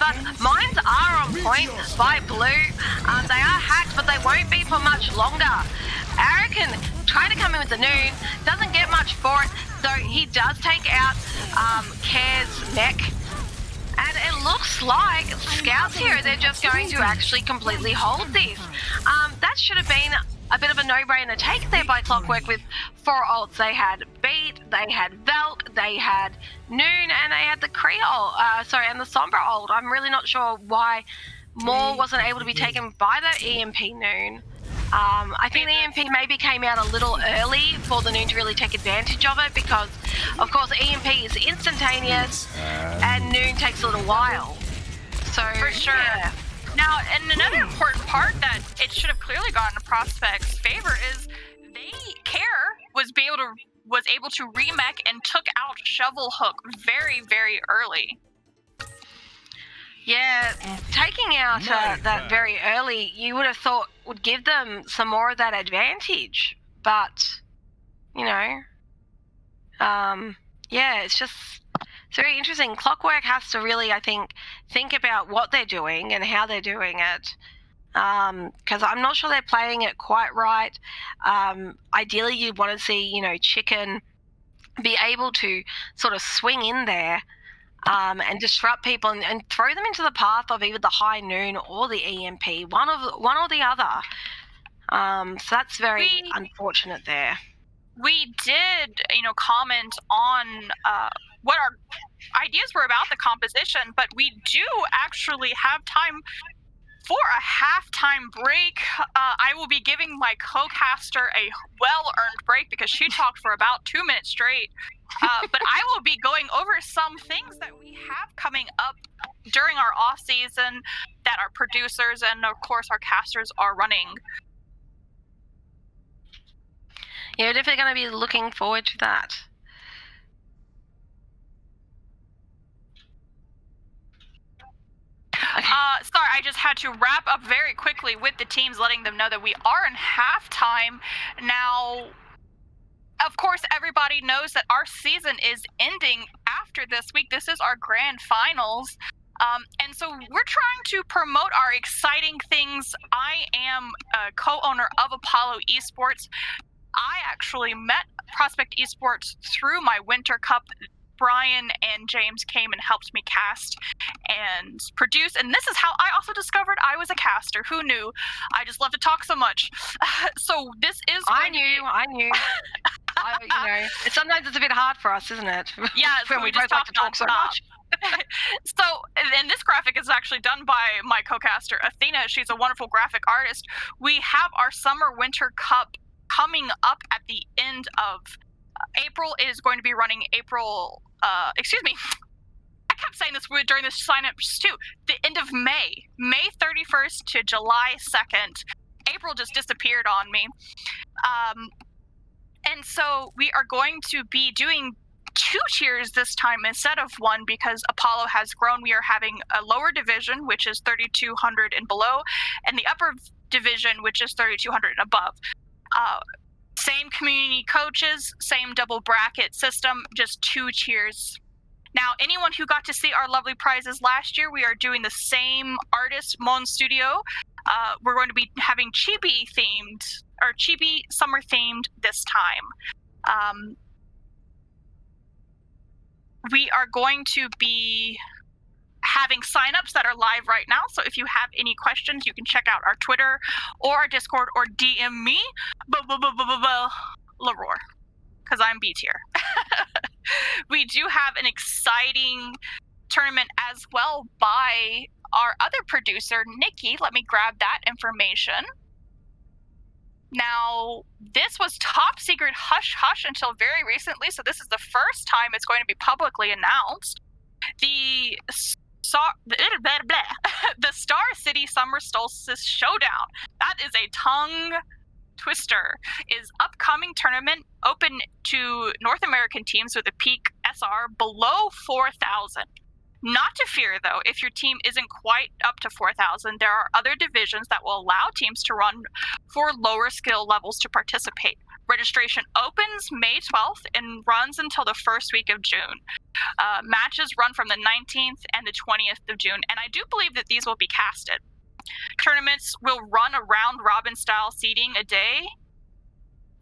S1: But mines are on point by Blue. They are hacked, but they won't be for much longer. Arrogant trying to come in with the noon. Doesn't get much for it, though he does take out Care's neck. And it looks like Scouts here, they're just going to actually completely hold this. That should have been a bit of a no-brainer take there by Clockwork with 4 ults. They had Beat, they had Velk, they had Noon, and they had the Creole, and the Sombra ult. I'm really not sure why more wasn't able to be taken by that EMP Noon. I think the EMP maybe came out a little early for the Noon to really take advantage of it because, of course, EMP is instantaneous and Noon takes a little while. So,
S2: for sure.
S1: Yeah.
S2: Now, and another important part that it should have clearly gone to Prospect's favor is Care was able to remech and took out Shovelhook very, very early.
S1: Yeah, taking out that very early, you would have thought would give them some more of that advantage. But, you know, yeah, it's very interesting. Clockwork has to really, I think about what they're doing and how they're doing it. Because I'm not sure they're playing it quite right. Ideally, you'd want to see, you know, Chicken be able to sort of swing in there and disrupt people and throw them into the path of either the high noon or the EMP, one or the other. So that's very unfortunate there.
S2: We did, you know, comment on what our ideas were about the composition, but we do actually have time for a halftime break. I will be giving my co-caster a well-earned break because she talked for about 2 minutes straight. But I will be going over some things that we have coming up during our off-season that our producers and, of course, our casters are running.
S1: Yeah, we're definitely going to be looking forward to that.
S2: Okay. Sorry, I just had to wrap up very quickly with the teams, letting them know that we are in halftime. Now, of course, everybody knows that our season is ending after this week. This is our grand finals. And so we're trying to promote our exciting things. I am a co-owner of Apollo eSports. I actually met Prospect Esports through my Winter Cup. Brian and James came and helped me cast and produce, and this is how I also discovered I was a caster. Who knew? I just love to talk so much. So this is.
S1: I knew. You know, sometimes it's a bit hard for us, isn't it?
S2: Yeah,
S1: when we both like to talk so much.
S2: So, and this graphic is actually done by my co-caster Athena. She's a wonderful graphic artist. We have our Summer Winter Cup coming up at the end of April. Is going to be running April. Excuse me. I kept saying this during the sign-ups too. The end of May 31st to July 2nd. April just disappeared on me. And so we are going to be doing 2 tiers this time instead of 1 because Apollo has grown. We are having a lower division, which is 3,200 and below, and the upper division, which is 3,200 and above. Same community coaches, same double bracket system, just 2 tiers. Now, anyone who got to see our lovely prizes last year, we are doing the same artist, Mon Studio. We're going to be having chibi summer themed this time. We are going to be having signups that are live right now. So if you have any questions, you can check out our Twitter or our Discord or DM me, Leroy, because I'm B tier. We do have an exciting tournament as well by our other producer, Nikki. Let me grab that information. Now, this was top secret hush hush until very recently, so this is the first time it's going to be publicly announced. The Star City Summer Solstice Showdown, that is a tongue twister, is upcoming tournament open to North American teams with a peak SR below 4,000. Not to fear, though, if your team isn't quite up to 4,000, there are other divisions that will allow teams to run for lower skill levels to participate. Registration opens May 12th and runs until the first week of June. Matches run from the 19th and the 20th of June, and I do believe that these will be casted. Tournaments will run a round-robin style seeding a day,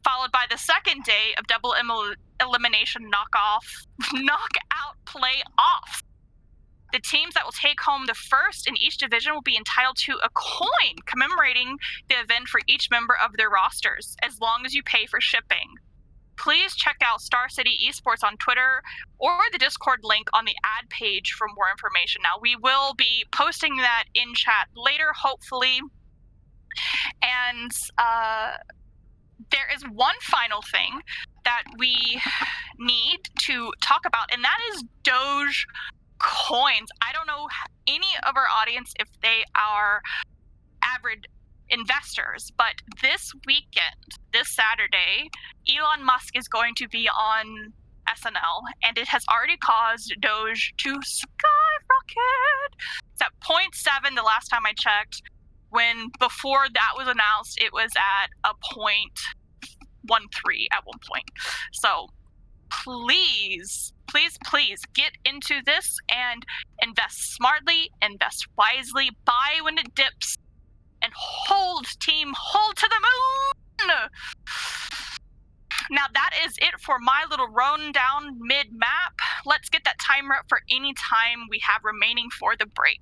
S2: followed by the second day of double elimination knockout play-offs. The teams that will take home the first in each division will be entitled to a coin commemorating the event for each member of their rosters, as long as you pay for shipping. Please check out Star City Esports on Twitter or the Discord link on the ad page for more information. Now, we will be posting that in chat later, hopefully. And there is one final thing that we need to talk about, and that is Doge coins. I don't know any of our audience if they are avid investors, but this weekend, this Saturday, Elon Musk is going to be on SNL, and it has already caused Doge to skyrocket. It's at 0.7 the last time I checked. When before that was announced, it was at a 0.13 at one point. So please get into this and invest smartly, invest wisely, buy when it dips, and hold to the moon. Now that is it for my little rundown mid-map. Let's get that timer up for any time we have remaining for the break.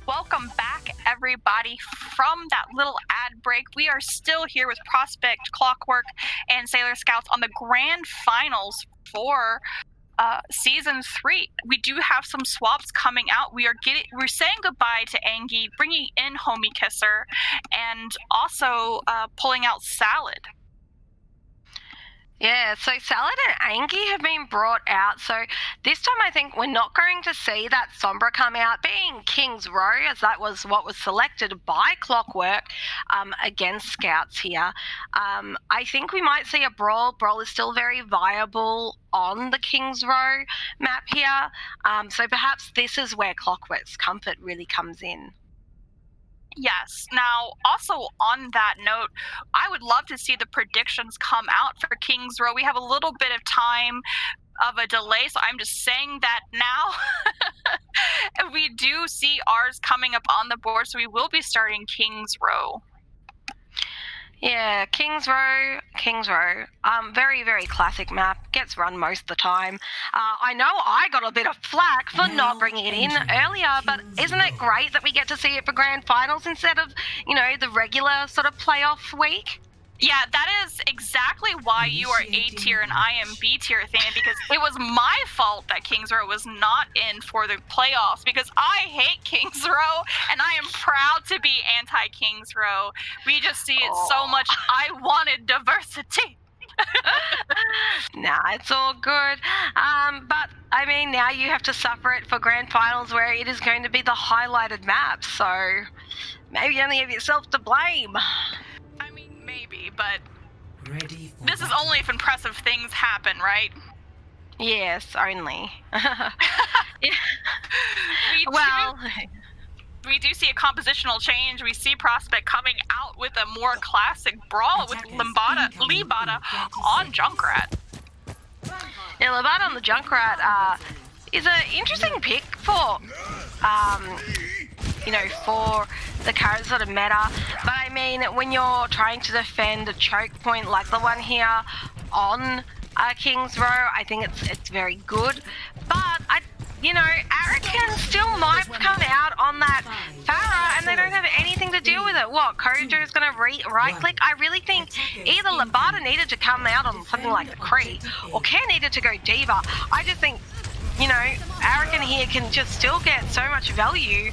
S2: Welcome back, everybody, from that little ad break. We are still here with Prospect, Clockwork, and Sailor Scouts on the grand finals for season 3. We do have some swaps coming out. We're saying goodbye to Angie, bringing in Homie Kisser, and also pulling out Salad.
S1: Yeah, so Salad and Angie have been brought out. So this time I think we're not going to see that Sombra come out, being King's Row, as that was what was selected by Clockwork against Scouts here. I think we might see a Brawl. Brawl is still very viable on the King's Row map here. So perhaps this is where Clockwork's comfort really comes in.
S2: Yes. Now, also on that note, I would love to see the predictions come out for King's Row. We have a little bit of time of a delay, so I'm just saying that now. We do see ours coming up on the board, so we will be starting King's Row.
S1: Yeah, King's Row. Very, very classic map. Gets run most of the time. I know I got a bit of flack for not bringing it in earlier, but isn't it great that we get to see it for grand finals instead of, the regular sort of playoff week?
S2: Yeah, that is exactly why you are A tier and I am B tier, Athena, because it was my fault that King's Row was not in for the playoffs, because I hate King's Row and I am proud to be anti-King's Row. We just see it so much. I wanted diversity.
S1: Nah, it's all good. But I mean, now you have to suffer it for grand finals where it is going to be the highlighted map, so maybe you only have yourself to blame.
S2: I mean, maybe, but this is only if impressive things happen, right?
S1: Yes, only.
S2: We do see a compositional change. We see Prospect coming out with a more classic brawl with Libata on Junkrat.
S1: Yeah, Libata on the Junkrat is an interesting pick for, for the current sort of meta. But I mean, when you're trying to defend a choke point like the one here on King's Row, I think it's very good. But Arakan still might come out on that Farah, and they don't have anything to deal with it. What, Kojo is going to right-click? I really think either Libata needed to come out on something like the Kree, or Care needed to go Diva. I just think, Arakan here can just still get so much value,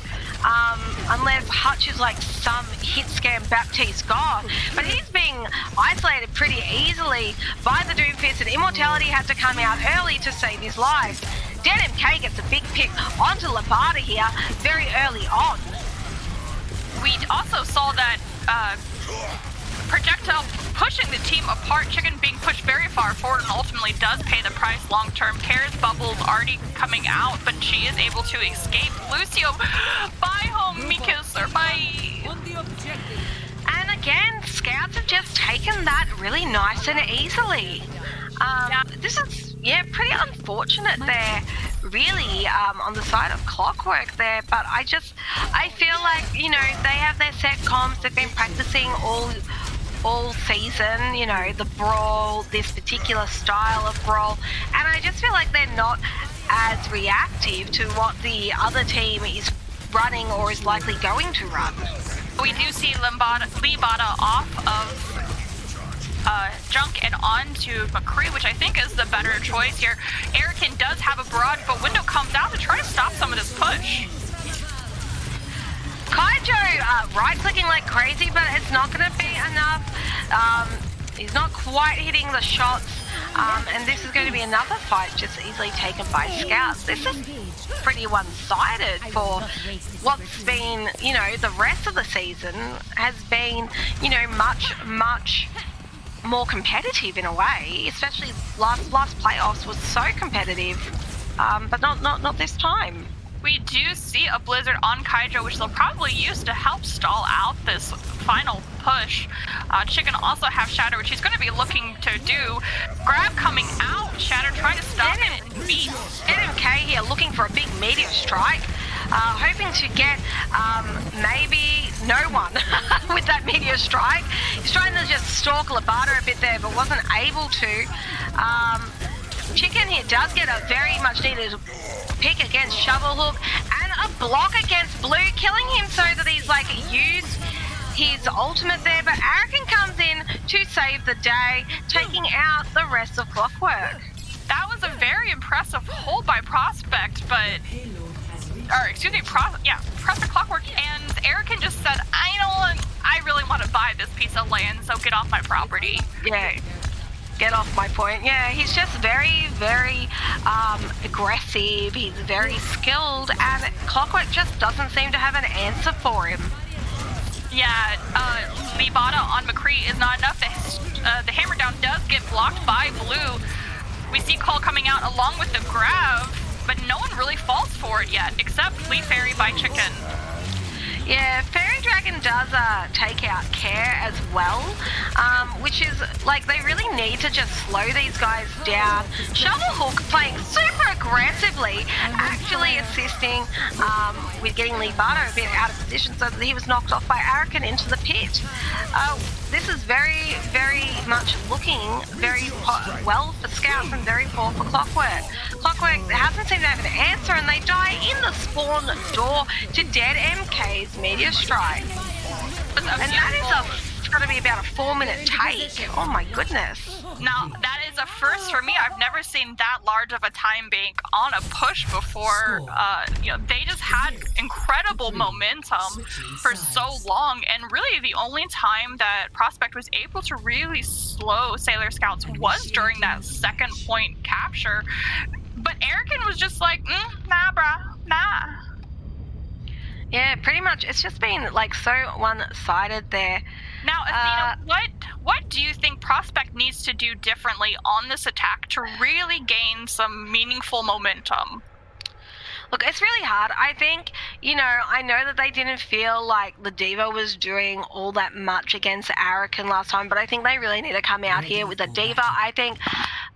S1: unless Hutch is like some hit scam Baptiste god. But he's being isolated pretty easily by the Doomfist, and Immortality had to come out early to save his life. Dead MK gets a big pick onto Libata here very early on.
S2: We also saw that projectile pushing the team apart, Chicken being pushed very far forward and ultimately does pay the price long term. Kare's bubble's already coming out, but she is able to escape. Lucio by Homie Kisser, bye.
S1: And again, Scouts have just taken that really nice and easily. This is, pretty unfortunate there, really, on the side of Clockwork there, but I feel like, they have their set comps, they've been practicing all season, the brawl, this particular style of brawl, and I just feel like they're not as reactive to what the other team is running or is likely going to run.
S2: We do see Libata off of Junk and on to McCree, which I think is the better choice here. Arakan does have a barrage, but Window comes out to try to stop some of this push.
S1: Kaijo right-clicking like crazy, but it's not going to be enough. He's not quite hitting the shots, and this is going to be another fight just easily taken by Scouts. This is pretty one-sided for what's been, the rest of the season has been, much more competitive in a way, especially last playoffs was so competitive, but not this time.
S2: We do see a Blizzard on Kaijo, which they'll probably use to help stall out this final push. Chicken also have Shatter, which he's going to be looking to do. Grab coming out, Shatter trying to stop it.
S1: NMK here looking for a big meteor strike, hoping to get maybe no one with that meteor strike. He's trying to just stalk Libata a bit there, but wasn't able to. Chicken here does get a very much needed pick against Shovelhook, and a block against Blue, killing him so that he's like used his ultimate there, but Arakan comes in to save the day, taking out the rest of Clockwork.
S2: That was a very impressive hold by Prospect, but... Prospect Clockwork, and Arakan just said, I really want to buy this piece of land, so get off my property.
S1: Yeah. Get off my point. Yeah, he's just very, very aggressive. He's very skilled, and Clockwork just doesn't seem to have an answer for him.
S2: Yeah, Libata on McCree is not enough. The hammer down does get blocked by Blue. We see Cole coming out along with the grab, but no one really falls for it yet, except Flea Fairy by Chicken.
S1: Yeah, Fairy Dragon does take out Care as well, which is, like, they really need to just slow these guys down. Shovelhook playing super aggressively, actually assisting with getting Libata a bit out of position so that he was knocked off by Arakan into the pit. This is very, very much looking very well for Scouts and very poor for Clockwork. Clockwork hasn't seemed to have an answer, and they die in the spawn door to dead MK's Meteor Strike. And that is going to be about a 4-minute take. Oh my goodness.
S2: Now, that is a first for me. I've never seen that large of a time bank on a push before. They just had incredible momentum for so long, and really the only time that Prospect was able to really slow Sailor Scouts was during that second point capture. But Arakan was just like, nah, brah, nah.
S1: Yeah, pretty much. It's just been like so one-sided there.
S2: Now, Athena, what do you think Prospect needs to do differently on this attack to really gain some meaningful momentum?
S1: Look, it's really hard. I think, I know that they didn't feel like the Diva was doing all that much against Arakan last time, but I think they really need to come out here with a Diva. I think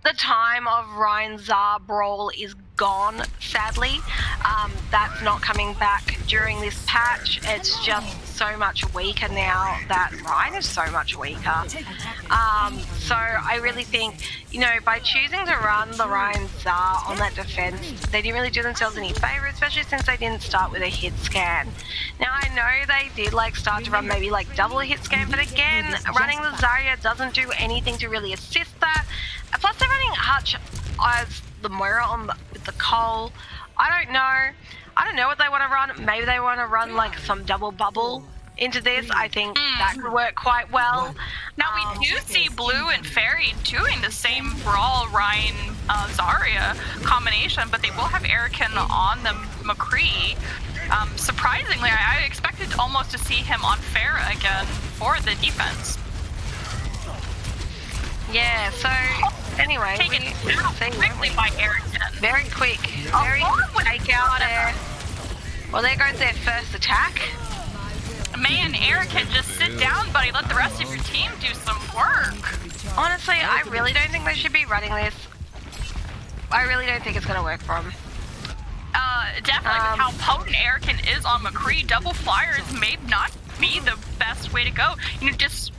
S1: the time of Ryan Zar Brawl is gone, sadly. That's not coming back during this patch. It's just so much weaker now that Ryan is so much weaker. So I really think, by choosing to run the Ryan Zar on that defense, they didn't really do themselves any favor, especially since they didn't start with a hit scan. Now, I know they did start to run maybe double a hit scan, but again, running the Zarya doesn't do anything to really assist that. Plus, they're running Hutch as the Moira with the Cole. I don't know what they want to run. Maybe they want to run some double bubble into this. I think that could work quite well.
S2: Now we do see Blue and Fairy doing the same Brawl Ryan Zarya combination, but they will have Arakan on the McCree. Surprisingly, I expected almost to see him on Farah again for the defense.
S1: Yeah, so anyway,
S2: taken quickly by Arakan.
S1: Very quick. Very quick takeout there. Well, there goes their first attack.
S2: Man, Arakan, just sit down, buddy. Let the rest of your team do some work.
S1: Honestly, I really don't think they should be running this. I really don't think it's going to work for them.
S2: Definitely with how potent Arakan is on McCree, double flyers may not be the best way to go.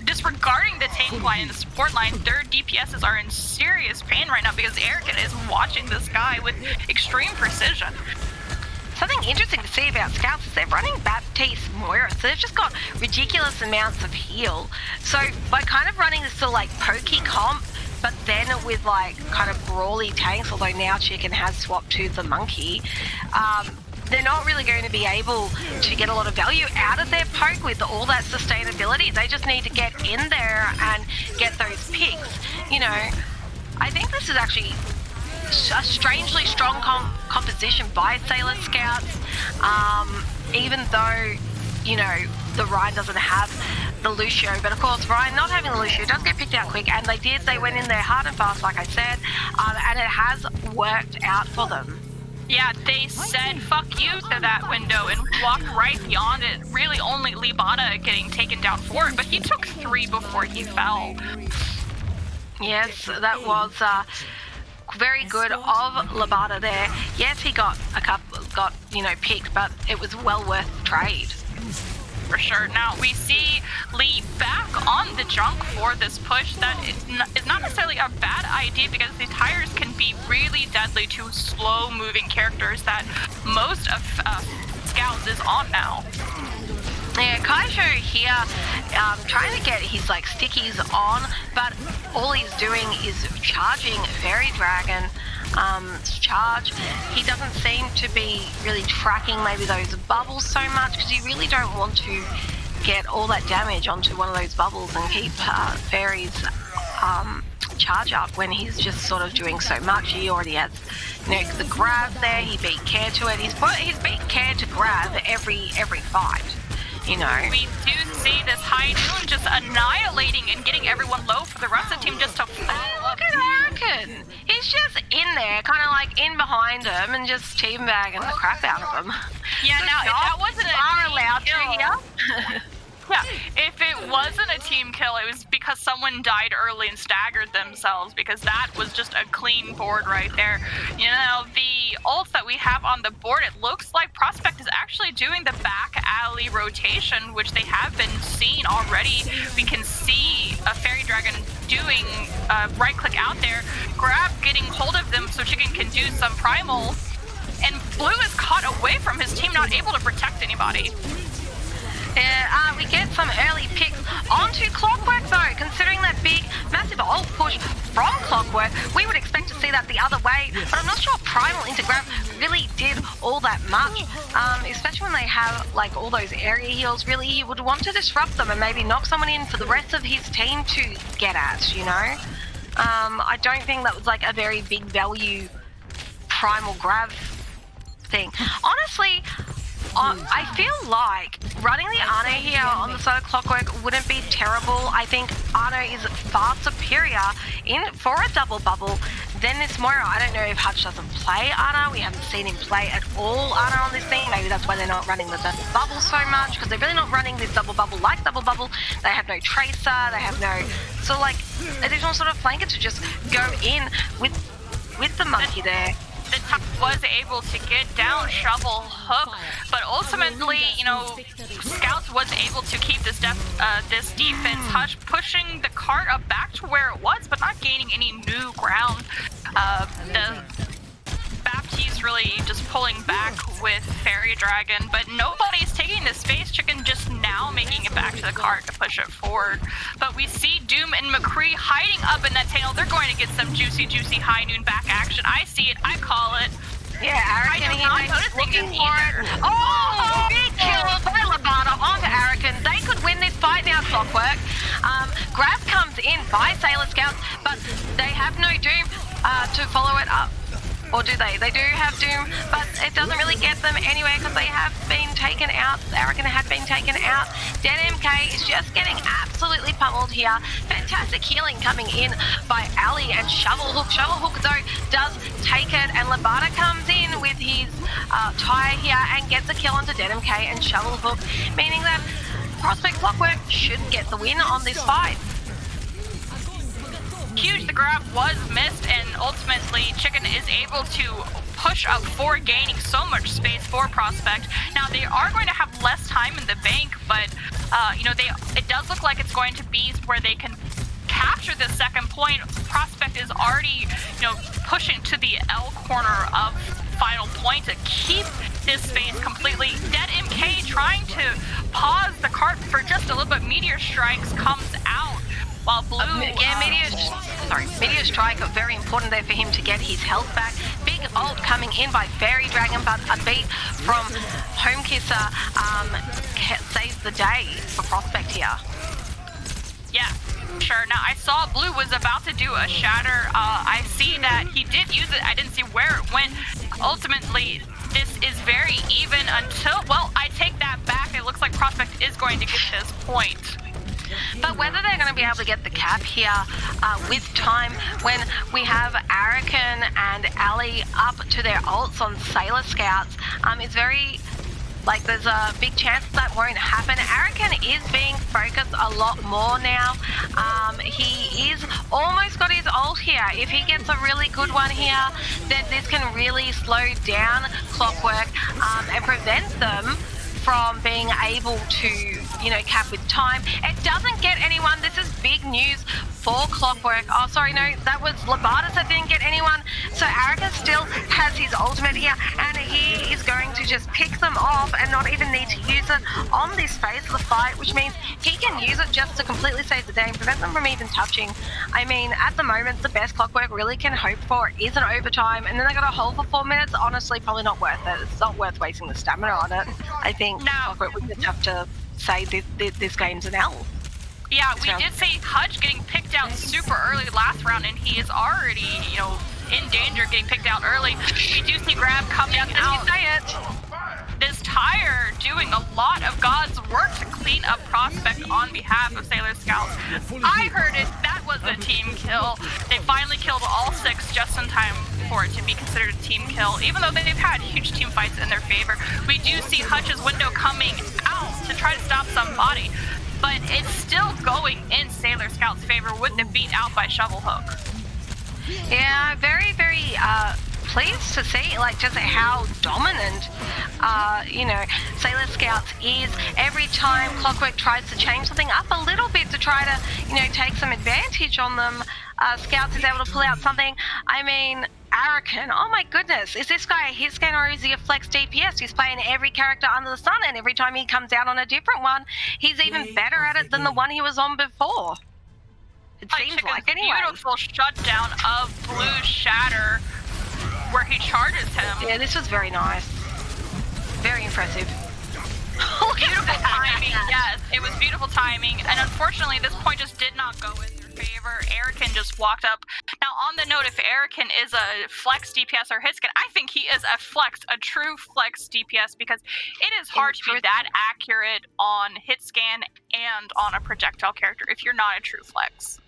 S2: Disregarding the tank line and the support line, their DPSs are in serious pain right now because Arakan is watching this guy with extreme precision.
S1: Something interesting to see about Scouts is they're running Baptiste Moira, so they've just got ridiculous amounts of heal. So by kind of running this sort of pokey comp, but then with kind of brawly tanks, although now Chicken has swapped to the Monkey, they're not really going to be able to get a lot of value out of their poke with all that sustainability. They just need to get in there and get those picks. I think this is actually a strangely strong composition by Sailor Scouts, even though, the Ryan doesn't have the Lucio, but of course Ryan not having the Lucio does get picked out quick, and they went in there hard and fast, like I said, and it has worked out for them.
S2: Yeah, they said fuck you to that window and walked right beyond it. Really only Libata getting taken down for it, but he took 3 before he fell.
S1: Yes, that was very good of Libata there. Yes, he got picked, but it was well worth the trade.
S2: For sure. Now we see Lee back on the junk for this push. That is not necessarily a bad idea because the tires can be really deadly to slow moving characters that most of Scouts is on now.
S1: Yeah, Kaiju here trying to get his like stickies on, but all he's doing is charging Fairy Dragon. Charge. He doesn't seem to be really tracking maybe those bubbles so much because you really don't want to get all that damage onto one of those bubbles and keep Fairy's charge up when he's just sort of doing so much. He already has, the grab there. He beat Care to it. He's beat Care to grab every fight. We
S2: do see this high noon just annihilating and getting everyone low for the rest of the team just to fall.
S1: Look at Arakan. He's just in there, kind of like in behind him and just teabagging the crap out of them.
S2: Yeah, now if that wasn't
S1: allowed to here.
S2: Yeah, if it wasn't a team kill, it was because someone died early and staggered themselves, because that was just a clean board right there. The ults that we have on the board, it looks like Prospect is actually doing the back alley rotation, which they have been seeing already. We can see a Fairy Dragon doing right click out there, grab getting hold of them so Chicken can do some primal, and Blue is caught away from his team, not able to protect anybody.
S1: We get some early picks onto Clockwork though. Considering that big, massive ult push from Clockwork, we would expect to see that the other way, but I'm not sure Primal into grab really did all that much, especially when they have like all those area heals. Really, he would want to disrupt them and maybe knock someone in for the rest of his team to get at, I don't think that was like a very big value Primal grab thing. Honestly, I feel like running the Arno here on the side of Clockwork wouldn't be terrible. I think Arno is far superior for a double bubble than this Moira. I don't know if Hutch doesn't play Arno. We haven't seen him play at all Arno on this thing. Maybe that's why they're not running the double bubble so much, because they're really not running this double bubble like double bubble. They have no tracer. They have no additional sort of flanker to just go in with the monkey there.
S2: The top was able to get down Shovelhook, but ultimately, Scouts was able to keep this defense. Hutch pushing the cart up back to where it was, but not gaining any new ground. The Baptiste really just pulling back with Fairy Dragon, but nobody's taking the space. Chicken just now making it back to the cart to push it forward. But we see Doom and McCree hiding up in that tail. They're going to get some juicy high noon back action. I see it. I call it.
S1: Yeah, Arakan looking for it. Oh, big kill by Labata onto Arakan. They could win this fight now, Clockwork. Grab comes in by Sailor Scouts, but they have no Doom to follow it up. Or do they? They do have Doom, but it doesn't really get them anywhere because they have been taken out. Arakan had been taken out. Dead MK is just getting absolutely pummeled here. Fantastic healing coming in by Ali and Shovelhook. Shovelhook, though, does take it, and Labata comes in with his tire here and gets a kill onto Dead MK and Shovelhook, meaning that Prospect Clockwork should get the win on this fight.
S2: Huge, the grab was missed, and ultimately Chicken is able to push up for gaining so much space for Prospect. Now they are going to have less time in the bank, but it does look like it's going to be where they can capture the second point. Prospect is already pushing to the L corner of final point to keep this space completely. Dead MK trying to pause the cart for just a little bit. Meteor Strikes comes out. While Blue... Meteor Strike, very important there for him to get his health back. Big ult coming in by Fairy Dragon, but a beat from Homekisser saves the day for Prospect here. Yeah, sure. Now, I saw Blue was about to do a shatter. I see that he did use it. I didn't see where it went. Ultimately, this is very even until... Well, I take that back. It looks like Prospect is going to get this point.
S1: But whether they're going to be able to get the cap here with time when we have Arakan and Ali up to their ults on Sailor Scouts is very... there's a big chance that won't happen. Arakan is being focused a lot more now. He is almost got his ult here. If he gets a really good one here, then this can really slow down Clockwork and prevent them from being able to, cap with time. It doesn't get anyone. This is big news for for Clockwork. Oh, sorry, no, that was Labatas that didn't get anyone. So Araka still has his ultimate here, and he is going to just pick them off and not even need to use it on this phase of the fight, which means he can use it just to completely save the day and prevent them from even touching. I mean, at the moment, the best Clockwork really can hope for is an overtime, and then they got a hold for 4 minutes. Honestly, probably not worth it. It's not worth wasting the stamina on it. I think Clockwork would just have to say this game's an L.
S2: Yeah, we did see Hutch getting picked out super early last round, and he is already, in danger of getting picked out early. We do see Grab coming out. This Tire doing a lot of God's work to clean up Prospect on behalf of Sailor Scouts. I heard it. That was a team kill. They finally killed all 6 just in time for it to be considered a team kill, even though they've had huge team fights in their favor. We do see Hutch's window coming out to try to stop somebody, but it's still going in Sailor Scouts' favor with the beat out by Shovelhook.
S1: Yeah, very, very pleased to see just how dominant Sailor Scouts is. Every time Clockwork tries to change something up a little bit to try to take some advantage on them, Scouts is able to pull out something. I mean, Arakan, oh my goodness, is this guy a hit scan or is he a flex DPS? He's playing every character under the sun, and every time he comes out on a different one, he's even better at it than the one he was on before. It seems like, anyway.
S2: Beautiful shutdown of Blue Shatter, where he charges him.
S1: Yeah, this was very nice. Very impressive.
S2: Beautiful timing, yes. It was beautiful timing, and unfortunately, this point just did not go in their favor. Arakan just walked up. Now, on the note, if Arakan is a flex DPS or hit scan, I think he is a true flex DPS, because it is hard to be that accurate on hit scan and on a projectile character if you're not a true flex.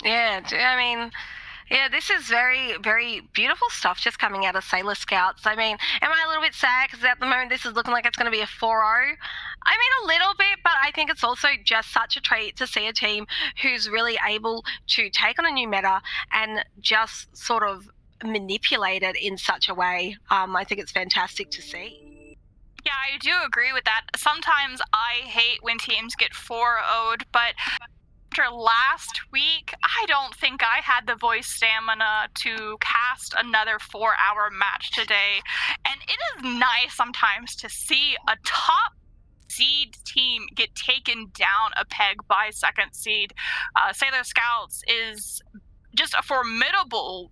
S1: Yeah, I mean, yeah, this is very, very beautiful stuff just coming out of Sailor Scouts. I mean, am I a little bit sad because at the moment this is looking like it's going to be a 4-0? I mean, a little bit, but I think it's also just such a treat to see a team who's really able to take on a new meta and just sort of manipulate it in such a way. I think it's fantastic to see.
S2: Yeah, I do agree with that. Sometimes I hate when teams get 4-0'd, but after last week, I don't think I had the voice stamina to cast another 4-hour match today. And it is nice sometimes to see a top seed team get taken down a peg by second seed. Sailor Scouts is just a formidable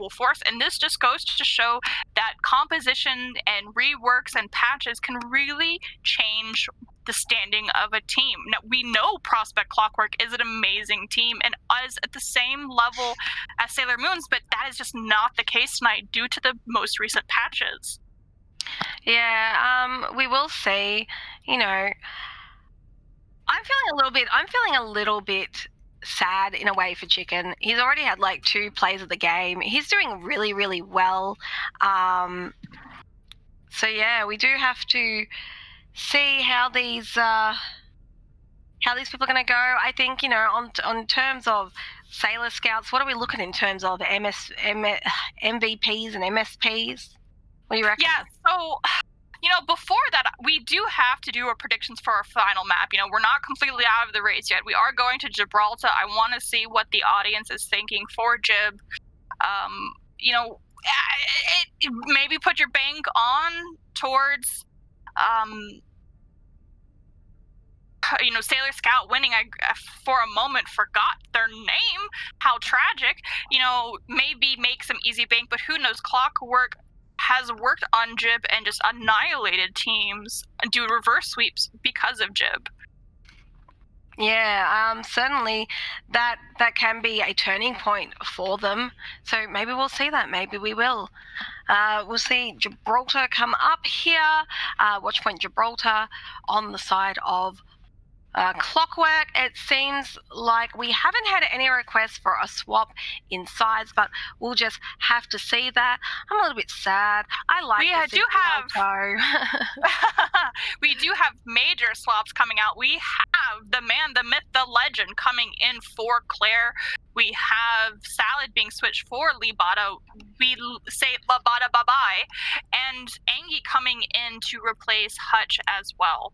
S2: force, and this just goes to show that composition and reworks and patches can really change the standing of a team. Now, we know Prospect Clockwork is an amazing team and is at the same level as Sailor Moons, but that is just not the case tonight due to the most recent patches.
S1: Yeah, we will see. I'm feeling a little bit sad in a way for Chicken. He's already had 2 plays of the game. He's doing really, really well. So yeah, we do have to see how these people are going to go. I think on terms of Sailor Scouts, what are we looking in terms of MVPs and MSPs? What do you reckon?
S2: Yeah, so before that, we do have to do our predictions for our final map. We're not completely out of the race yet. We are going to Gibraltar. I want to see what the audience is thinking for Gib. Maybe put your bank on towards Sailor Scout winning. I for a moment forgot their name. How tragic. Maybe make some easy bank, but who knows? Clockwork has worked on Jib and just annihilated teams and do reverse sweeps because of Jib.
S1: Yeah, certainly that can be a turning point for them. So maybe we'll see that. Maybe we will. We'll see Gibraltar come up here. Watchpoint Gibraltar on the side of Clockwork. It seems like we haven't had any requests for a swap in sides, but we'll just have to see that. I'm a little bit sad. I like
S2: we do have major swaps coming out. We have the man, the myth, the legend coming in for Claire. We have Salad being switched for Libata. We say Libata bye-bye. And Angie coming in to replace Hutch as well.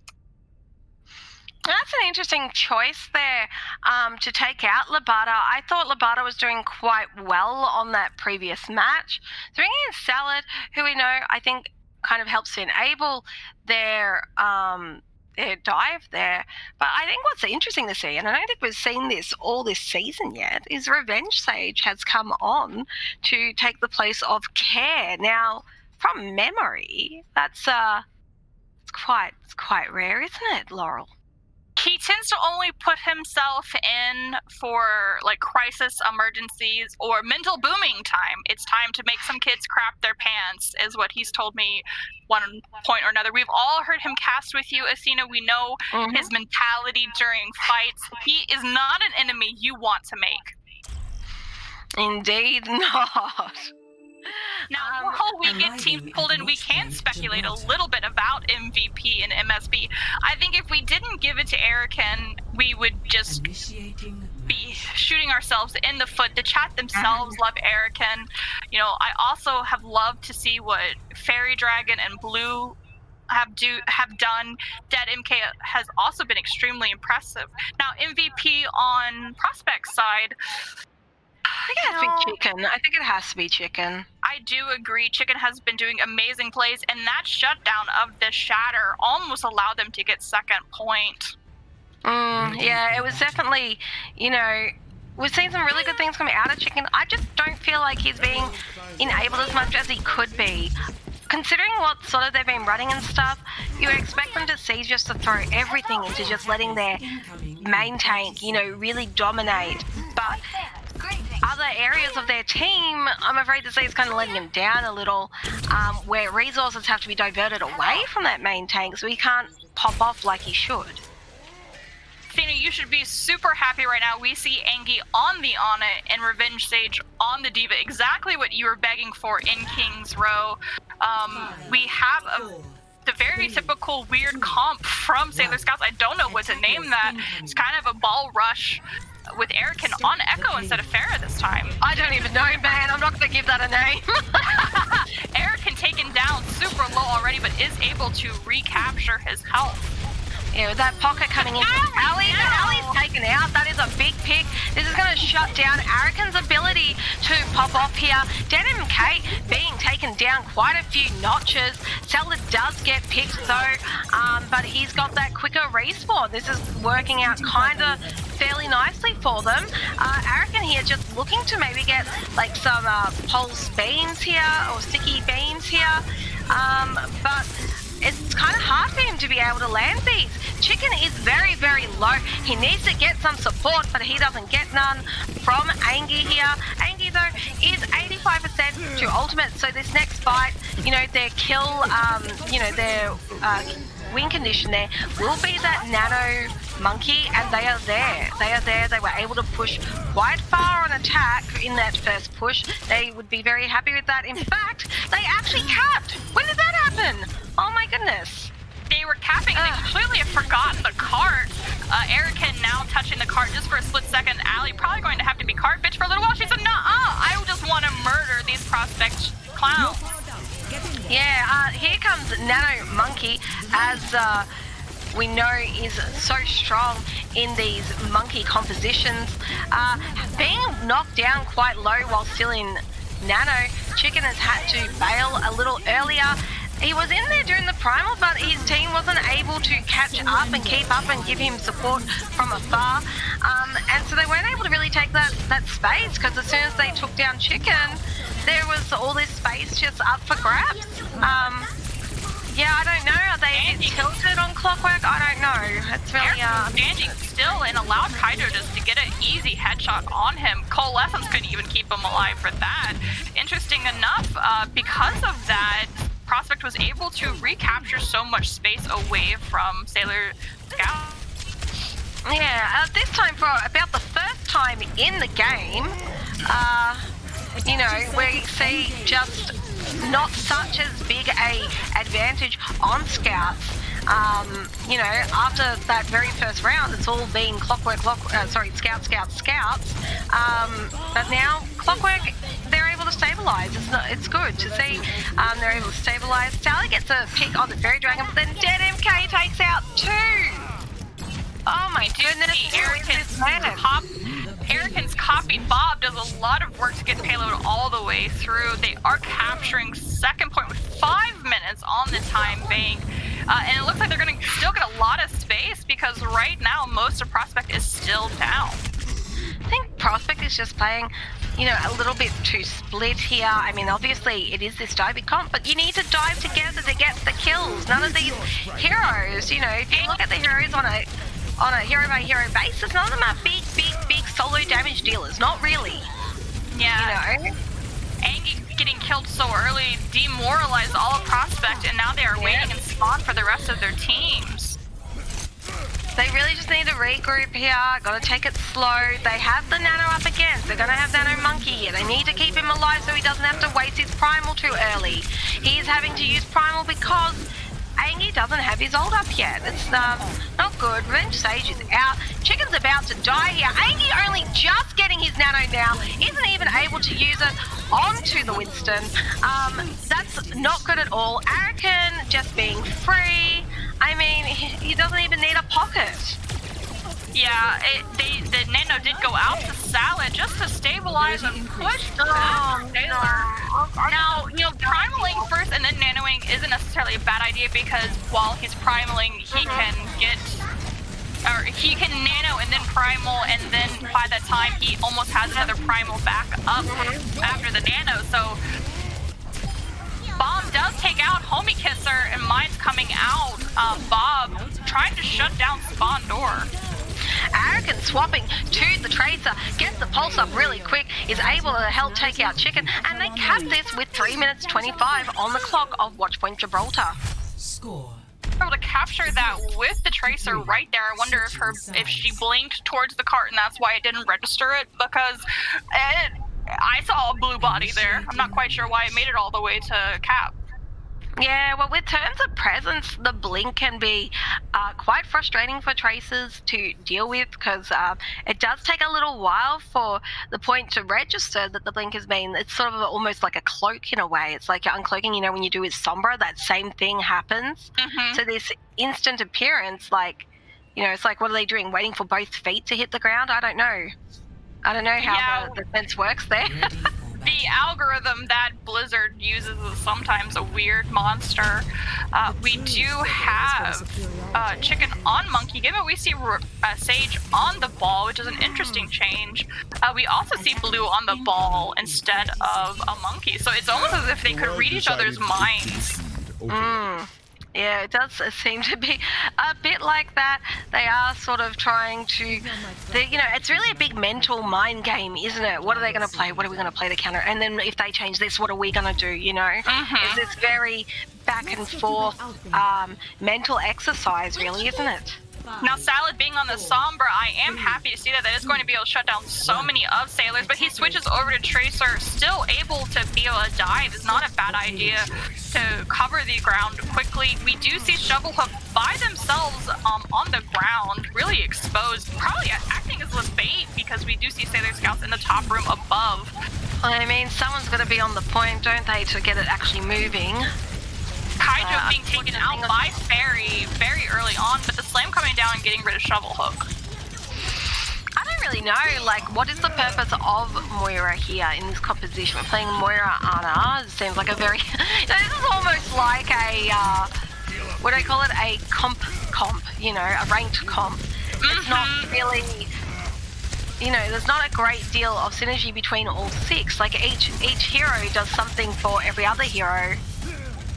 S1: That's an interesting choice there to take out Labata. I thought Labata was doing quite well on that previous match. So bringing in Salad, who we know I think kind of helps to enable their dive there. But I think what's interesting to see, and I don't think we've seen this all this season yet, is Revenge Sage has come on to take the place of Care. Now, from memory, that's it's quite rare, isn't it, Laurel?
S2: He tends to only put himself in for like crisis emergencies or mental booming time. It's time to make some kids crap their pants, is what he's told me one point or another. We've all heard him cast with you, Athena. We know his mentality during fights. He is not an enemy you want to make.
S1: Indeed not.
S2: Now, before we get teams pulled in, we can speculate a little bit about MVP and MSB. I think if we didn't give it to Erican, we would just be shooting ourselves in the foot. The chat themselves love Erican. You know, I also have loved to see what Fairy Dragon and Blue have done. Dead MK has also been extremely impressive. Now, MVP on Prospect side,
S1: I think it has to be Chicken. I think it has to be Chicken.
S2: I do agree. Chicken has been doing amazing plays, and that shutdown of the Shatter almost allowed them to get second point.
S1: Yeah, it was definitely, you know, we've seen some really good things coming out of Chicken. I just don't feel like he's being enabled as much as he could be. Considering what sort of they've been running and stuff, you would expect them to see just to throw everything into just letting their main tank, you know, really dominate. But other areas of their team, I'm afraid to say, is kind of letting them down a little, where resources have to be diverted away from that main tank, so he can't pop off like he should.
S2: Athena, you should be super happy right now. We see Angie on the Ana and Revenge Sage on the Diva. Exactly what you were begging for in King's Row. We have the very typical weird comp from Sailor Scouts. I don't know what to name that. It's kind of a ball rush with Erican on Echo instead of Farah this time.
S1: I don't even know, man. I'm not going to give that a name.
S2: Erican taken down super low already, but is able to recapture his health.
S1: Yeah, with that pocket coming in from Ali. Ali's taken out. That is a big pick. This is going to shut down Arican's ability to pop off here. Dead MK being taken down quite a few notches. Zelda does get picked though, but he's got that quicker respawn. This is working out kind of fairly nicely for them. Arican here just looking to maybe get like some pulse beams here or sticky beams here, but it's kind of hard for him to be able to land these. Chicken is very, very low. He needs to get some support, but he doesn't get none from Angie here. Angie, though, is 85% to ultimate, so this next fight, you know, their kill, you know, their win condition there will be that nano monkey, and they are there. They are there. They were able to push quite far on attack in that first push. They would be very happy with that. In fact, they actually capped. When did that happen? Oh my goodness.
S2: They were capping and they completely have forgotten the cart. Erican now touching the cart just for a split second. Ali probably going to have to be cart bitch for a little while. She said, I just want to murder these prospect clowns.
S1: Yeah, here comes Nano Monkey, as we know is so strong in these monkey compositions. Being knocked down quite low while still in Nano, Chicken has had to bail a little earlier. He was in there during the primal, but his team wasn't able to catch up and keep up and give him support from afar. And so they weren't able to really take that space, because as soon as they took down Chicken, there was all this space just up for grabs. Yeah, I don't know. Are they tilted on Clockwork? I don't know. It's really
S2: standing still and allowed Hydro just to get an easy headshot on him. Coalescence couldn't even keep him alive for that. Interesting enough, because of that, Prospect was able to recapture so much space away from Sailor Scout.
S1: Yeah, this time for about the first time in the game, you know, we see just not such as big a advantage on Scouts. You know, after that very first round, it's all been Scouts. But now Clockwork, they're able to stabilize. It's good to see. They're able to stabilize. Sally gets a pick on the Fairy Dragon, but then Dead MK takes out two. Oh my
S2: We do
S1: goodness,
S2: see
S1: who is this man?
S2: Erican's copied Bob does a lot of work to get payload all the way through. They are capturing second point with 5 minutes on the time bank. And it looks like they're going to still get a lot of space because right now most of Prospect is still down.
S1: I think Prospect is just playing, you know, a little bit too split here. I mean, obviously it is this diving comp, but you need to dive together to get the kills. None of these heroes, you know, if you look at the heroes on a hero by hero basis, none of them are big solo damage dealers. Not really.
S2: Yeah.
S1: You know?
S2: Angie getting killed so early demoralized all of Prospect, and now they are waiting in spawn for the rest of their teams.
S1: They really just need to regroup here. Gotta take it slow. They have the Nano up again. They're gonna have Nano Monkey here. They need to keep him alive so he doesn't have to waste his Primal too early. He is having to use Primal because Angie doesn't have his ult up yet. It's not good. Revenge Sage is out. Chicken's about to die here. Angie only just getting his Nano now. Isn't even able to use it onto the Winston. That's not good at all. Arakan just being free. I mean, he doesn't even need a pocket.
S2: Yeah, the Nano did go out to Salad just to stabilize and push back Taylor. Now, you know, primaling first and then nanoing isn't necessarily a bad idea because while he's primaling, he can nano and then primal, and then by the time he almost has another primal back up after the nano. So Bomb does take out Homie Kisser, and mine's coming out. Bob trying to shut down spawn door.
S1: Arakan swapping to the Tracer, gets the pulse up really quick, is able to help take out Chicken, and they cap this with 3 minutes 25 on the clock of Watchpoint Gibraltar.
S3: Score.
S2: Able to capture that with the Tracer right there. I wonder if she blinked towards the cart and that's why it didn't register it, because I saw a blue body there. I'm not quite sure why it made it all the way to cap.
S1: Yeah, well, with terms of presence, the blink can be quite frustrating for Tracers to deal with because it does take a little while for the point to register that the blink has been. It's sort of almost like a cloak in a way. It's like uncloaking, you know, when you do with Sombra, that same thing happens. So this instant appearance, like, you know, it's like, what are they doing? Waiting for both feet to hit the ground? I don't know. I don't know how the defense works there.
S2: The algorithm that Blizzard uses is sometimes a weird monster. We do have Chicken on Monkey. Given we see Sage on the ball, which is an interesting change. We also see Blue on the ball instead of a Monkey. So it's almost as if they could read each other's minds.
S1: Yeah, it does seem to be a bit like that. They are sort of trying to, you know, it's really a big mental mind game, isn't it? What are they going to play? What are we going to play the counter? And then if they change this, what are we going to do, you know? It's this very back and forth mental exercise, really, isn't it?
S2: Now, Salad being on the Sombra, I am happy to see that is going to be able to shut down so many of Sailors, but he switches over to Tracer, still able to be able to dive. Is not a bad idea to cover the ground quickly. We do see Shovelhook by themselves on the ground, really exposed, probably acting as a bait because we do see Sailor Scouts in the top room above.
S1: I mean, someone's got to be on the point, don't they, to get it actually moving.
S2: Kaijo being taken out by Fairy very early on, but the slam coming down and getting rid of Shovelhook.
S1: I don't really know, like, what is the purpose of Moira here in this composition? We're playing Moira Ana. It seems like a very... this is almost like a, what do I call it? A comp, you know, a ranked comp. It's not really... You know, there's not a great deal of synergy between all six. Like, each hero does something for every other hero.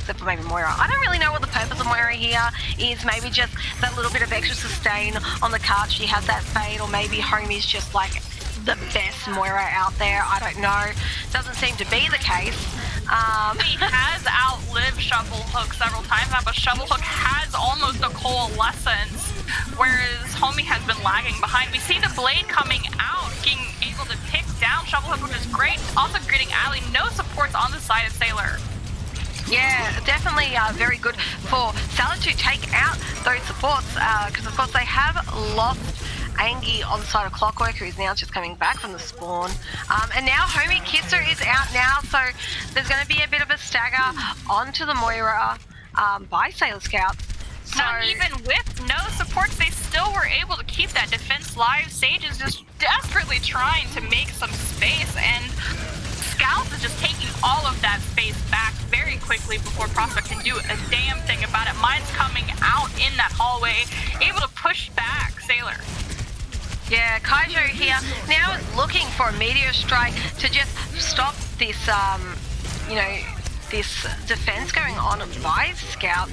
S1: Except for maybe Moira. I don't really know what the purpose of Moira here is. Maybe just that little bit of extra sustain on the card. She has that fade, or maybe Homie's just like the best Moira out there. I don't know. Doesn't seem to be the case.
S2: He has outlived Shovelhook several times now, but Shovelhook has almost a coalescence, whereas Homie has been lagging behind. We see the blade coming out, being able to pick down Shovelhook, which is great. Also getting Ali. No supports on the side of Sailor.
S1: Yeah, definitely very good for Salad to take out those supports because, of course, they have lost Angie on the side of Clockwork, who is now just coming back from the spawn. And now Homie Kisser is out now, so there's going to be a bit of a stagger onto the Moira by Sailor Scouts. So
S2: now, even with no supports, they still were able to keep that defense live. Sage is just desperately trying to make some space, and Scouts is just taking all of that space back very quickly before Prospect can do a damn thing about it. Mine's coming out in that hallway, able to push back Sailor.
S1: Yeah, Kaijo here now is looking for a meteor strike to just stop this, this defense going on by Scouts.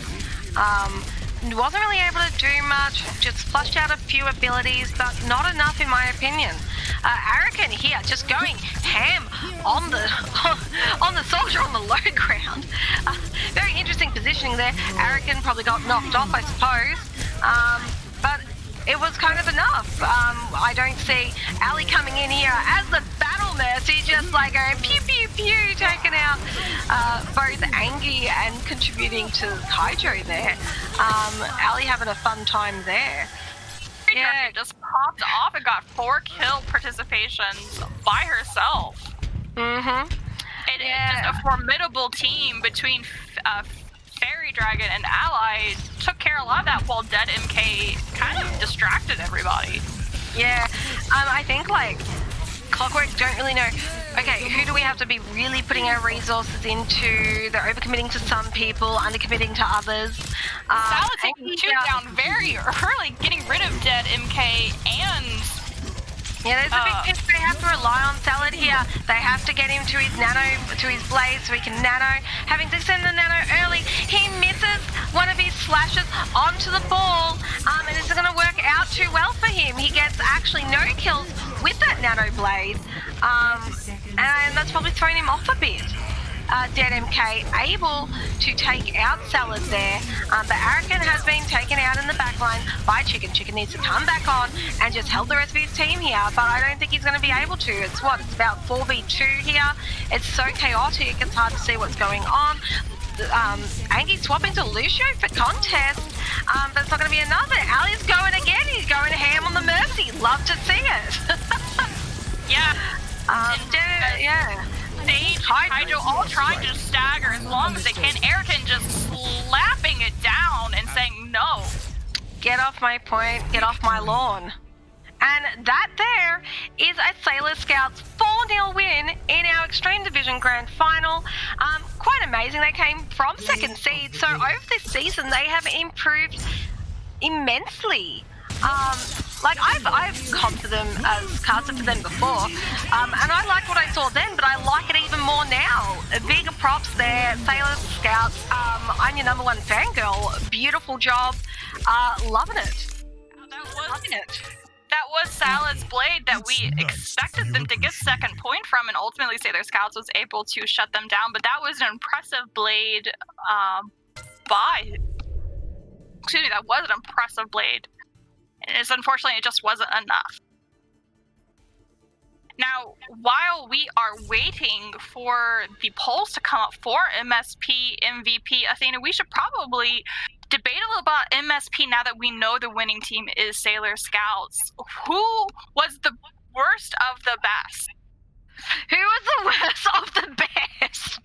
S1: Wasn't really able to do much, just flushed out a few abilities, but not enough in my opinion. Arakan here just going ham on the on the soldier on the low ground. Very interesting positioning there. Arakan probably got knocked off, I suppose, but it was kind of enough. I don't see Ali coming in here as the battle mercy, just like going pew pew pew, taking out both Angie and contributing to Kaijo there. Ali having a fun time there.
S2: Yeah, just popped off and got 4 kill participations by herself.
S1: Mm-hmm.
S2: Just a formidable team between Fairy Dragon and Ally took care of a lot of that, while Dead MK kind of distracted everybody.
S1: Yeah, I think like Clockwork don't really know, okay, who do we have to be really putting our resources into? They're overcommitting to some people, undercommitting to others.
S2: Salad taking 2 down very early, getting rid of Dead MK and...
S1: Yeah, there's a big pitch. They have to rely on Salad here. They have to get him to his nano, to his blade, so he can nano. Having to send the nano early, he misses one of his slashes onto the ball, and it's going to work out too well for him. He gets actually no kills with that nano blade, and that's probably thrown him off a bit. Dead MK able to take out Salad there, but Arakan has been taken out in the backline by Chicken. Chicken needs to come back on and just help the rest of his team here, but I don't think he's going to be able to. It's about 4v2 here. It's so chaotic, it's hard to see what's going on. Angie swapping to Lucio for contest, but it's not going to be another. Ali's going again. He's going ham on the Mercy. Love to see it.
S2: Yeah.
S1: Yeah.
S2: Sage, Kaijo all trying to stagger as long as they can. Arakan just slapping it down and saying no.
S1: Get off my point, get off my lawn. And that there is a Sailor Scouts 4-0 win in our Extreme Division Grand Final. Quite amazing. They came from second seed, so over this season they have improved immensely. I've comped them as casted for them before, and I liked what I saw then, but I like it even more now. Bigger props there, Sailor Scouts. I'm your #1 fangirl. Beautiful job. Loving it. Loving it.
S2: That was Salad's blade that we expected them to get second point from, and ultimately Sailor Scouts was able to shut them down. But that was an impressive blade that was an impressive blade. And unfortunately, it just wasn't enough. Now, while we are waiting for the polls to come up for MSP MVP, Athena, we should probably debate a little about MSP now that we know the winning team is Sailor Scouts. Who was the worst of the best?
S1: Who was the worst of the best?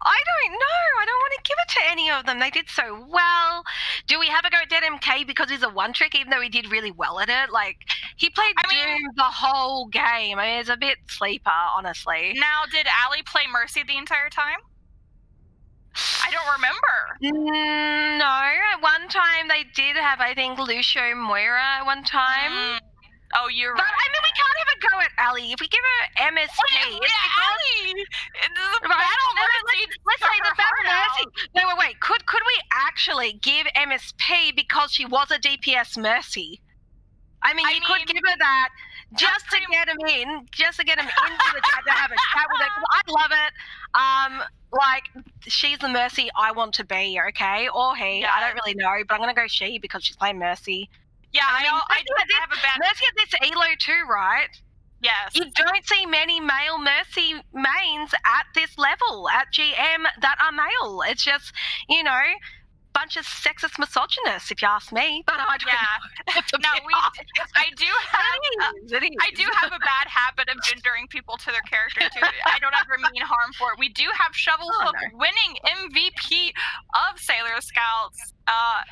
S1: I don't know. I don't want to give it to any of them. They did so well. Do we have a go at Dead MK because he's a one-trick, even though he did really well at it? Like, he played Doom the whole game. I mean, it's a bit sleeper, honestly.
S2: Now, did Ali play Mercy the entire time? I don't remember.
S1: No. At one time, they did have, I think, Lucio Moira at one time.
S2: Oh, you're right.
S1: But, I mean, we can't have a go at Ali. If we give her MSP...
S2: Ali! The Battle Mercy!
S1: Let's say the Battle Mercy. No, wait. Could we actually give MSP because she was a DPS Mercy? I mean, you could give her that just to get him in, just to get him into the chat to have a chat with her. I love it. She's the Mercy I want to be, okay? Or he. Yeah. I don't really know, but I'm going to go she because she's playing Mercy.
S2: Yeah, I know. I have a bad...
S1: Mercy at this elo too, right?
S2: Yes.
S1: You don't see many male Mercy mains at this level, at GM, that are male. It's just, bunch of sexist misogynists, if you ask me. But I don't know. It's a
S2: Now
S1: bit
S2: I do have
S1: It is.
S2: I do have a bad habit of gendering people to their character too. I don't ever mean harm for it. We do have Shovelhook winning MVP of Sailor Scouts.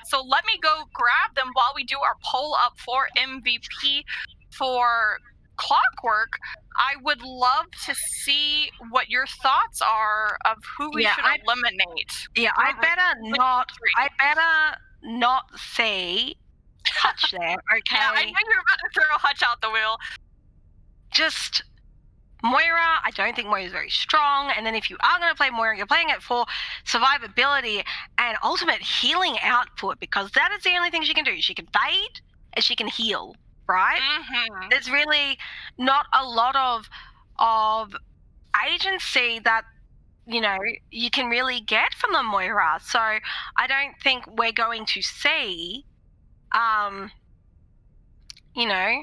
S2: So let me go grab them while we do our poll up for MVP for Clockwork. I would love to see what your thoughts are of who we should eliminate.
S1: Yeah, I better not see Hutch there, okay?
S2: Yeah, I knew you were about to throw Hutch out the wheel.
S1: Just Moira, I don't think Moira's very strong, and then if you are going to play Moira, you're playing it for survivability and ultimate healing output, because that is the only thing she can do. She can fade and she can heal, right?
S2: Mm-hmm.
S1: There's really not a lot of agency that, you know, you can really get from the Moira. So I don't think we're going to see, you know,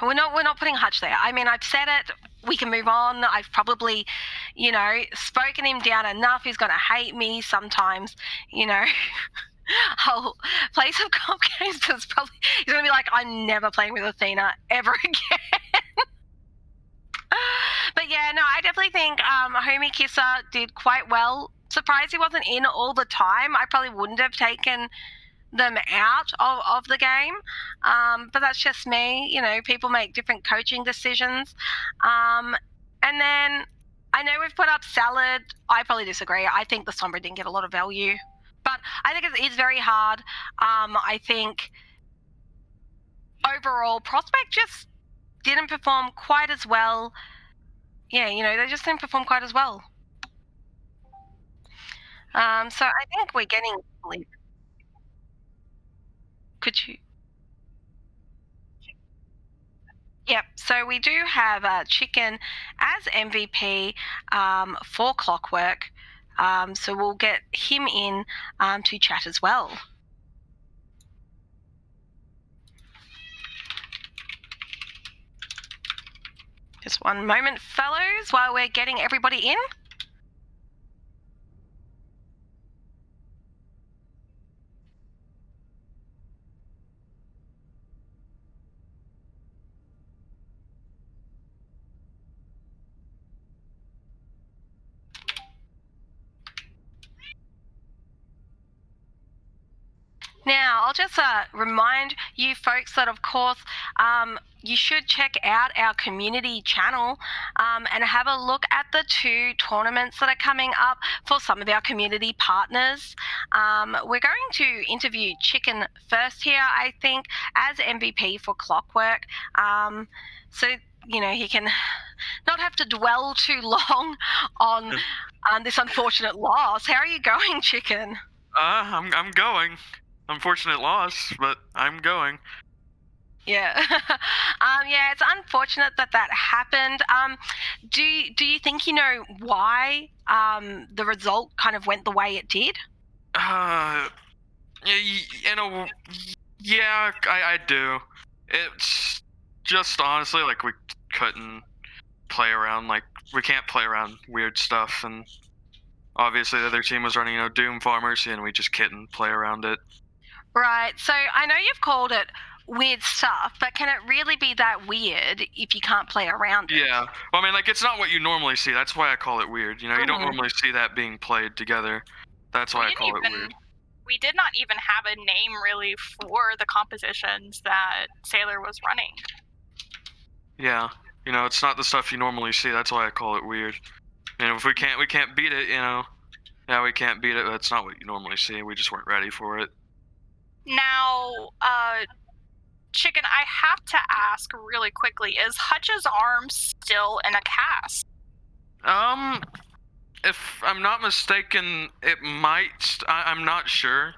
S1: we're not putting Hutch there. I mean, I've said it. We can move on. I've probably, you know, spoken him down enough. He's going to hate me sometimes, you know. I'll play some comp games because he's going to be like, I'm never playing with Athena ever again. But yeah, no, I definitely think Homie Kisser did quite well. Surprised he wasn't in all the time. I probably wouldn't have taken them out of the game, but that's just me. You know, people make different coaching decisions. And then I know we've put up Salad. I probably disagree. I think the Sombra didn't get a lot of value, but I think it is very hard. I think overall Prospect just didn't perform quite as well. Yeah, you know, they just didn't perform quite as well. So I think we're getting... Could you... Yep, so we do have Chicken as MVP for Clockwork. So we'll get him in to chat as well. Just one moment, fellows, while we're getting everybody in. Now, I'll just remind you folks that, of course, you should check out our community channel and have a look at the 2 tournaments that are coming up for some of our community partners. We're going to interview Chicken first here, I think, as MVP for Clockwork. So, you know, he can not have to dwell too long on this unfortunate loss. How are you going, Chicken?
S3: I'm going. Unfortunate loss, but I'm going.
S1: Yeah. Yeah, it's unfortunate that happened. Do you think you know why the result kind of went the way it did?
S3: You know, yeah, I do. It's just honestly, like, we couldn't play around, like, we can't play around weird stuff, and obviously the other team was running, you know, Doom Pharmacy, and we just couldn't play around it.
S1: Right, so I know you've called it weird stuff, but can it really be that weird if you can't play around it?
S3: Yeah, well, I mean, like, it's not what you normally see. That's why I call it weird. You know, you don't normally see that being played together. That's why I call it weird.
S2: We did not even have a name, really, for the compositions that Sailor was running.
S3: Yeah, you know, it's not the stuff you normally see. That's why I call it weird. And if we can't beat it, you know. Yeah, we can't beat it. That's not what you normally see. We just weren't ready for it.
S2: Now, Chicken, I have to ask really quickly, is Hutch's arm still in a cast?
S3: If I'm not mistaken, it might. I'm not sure.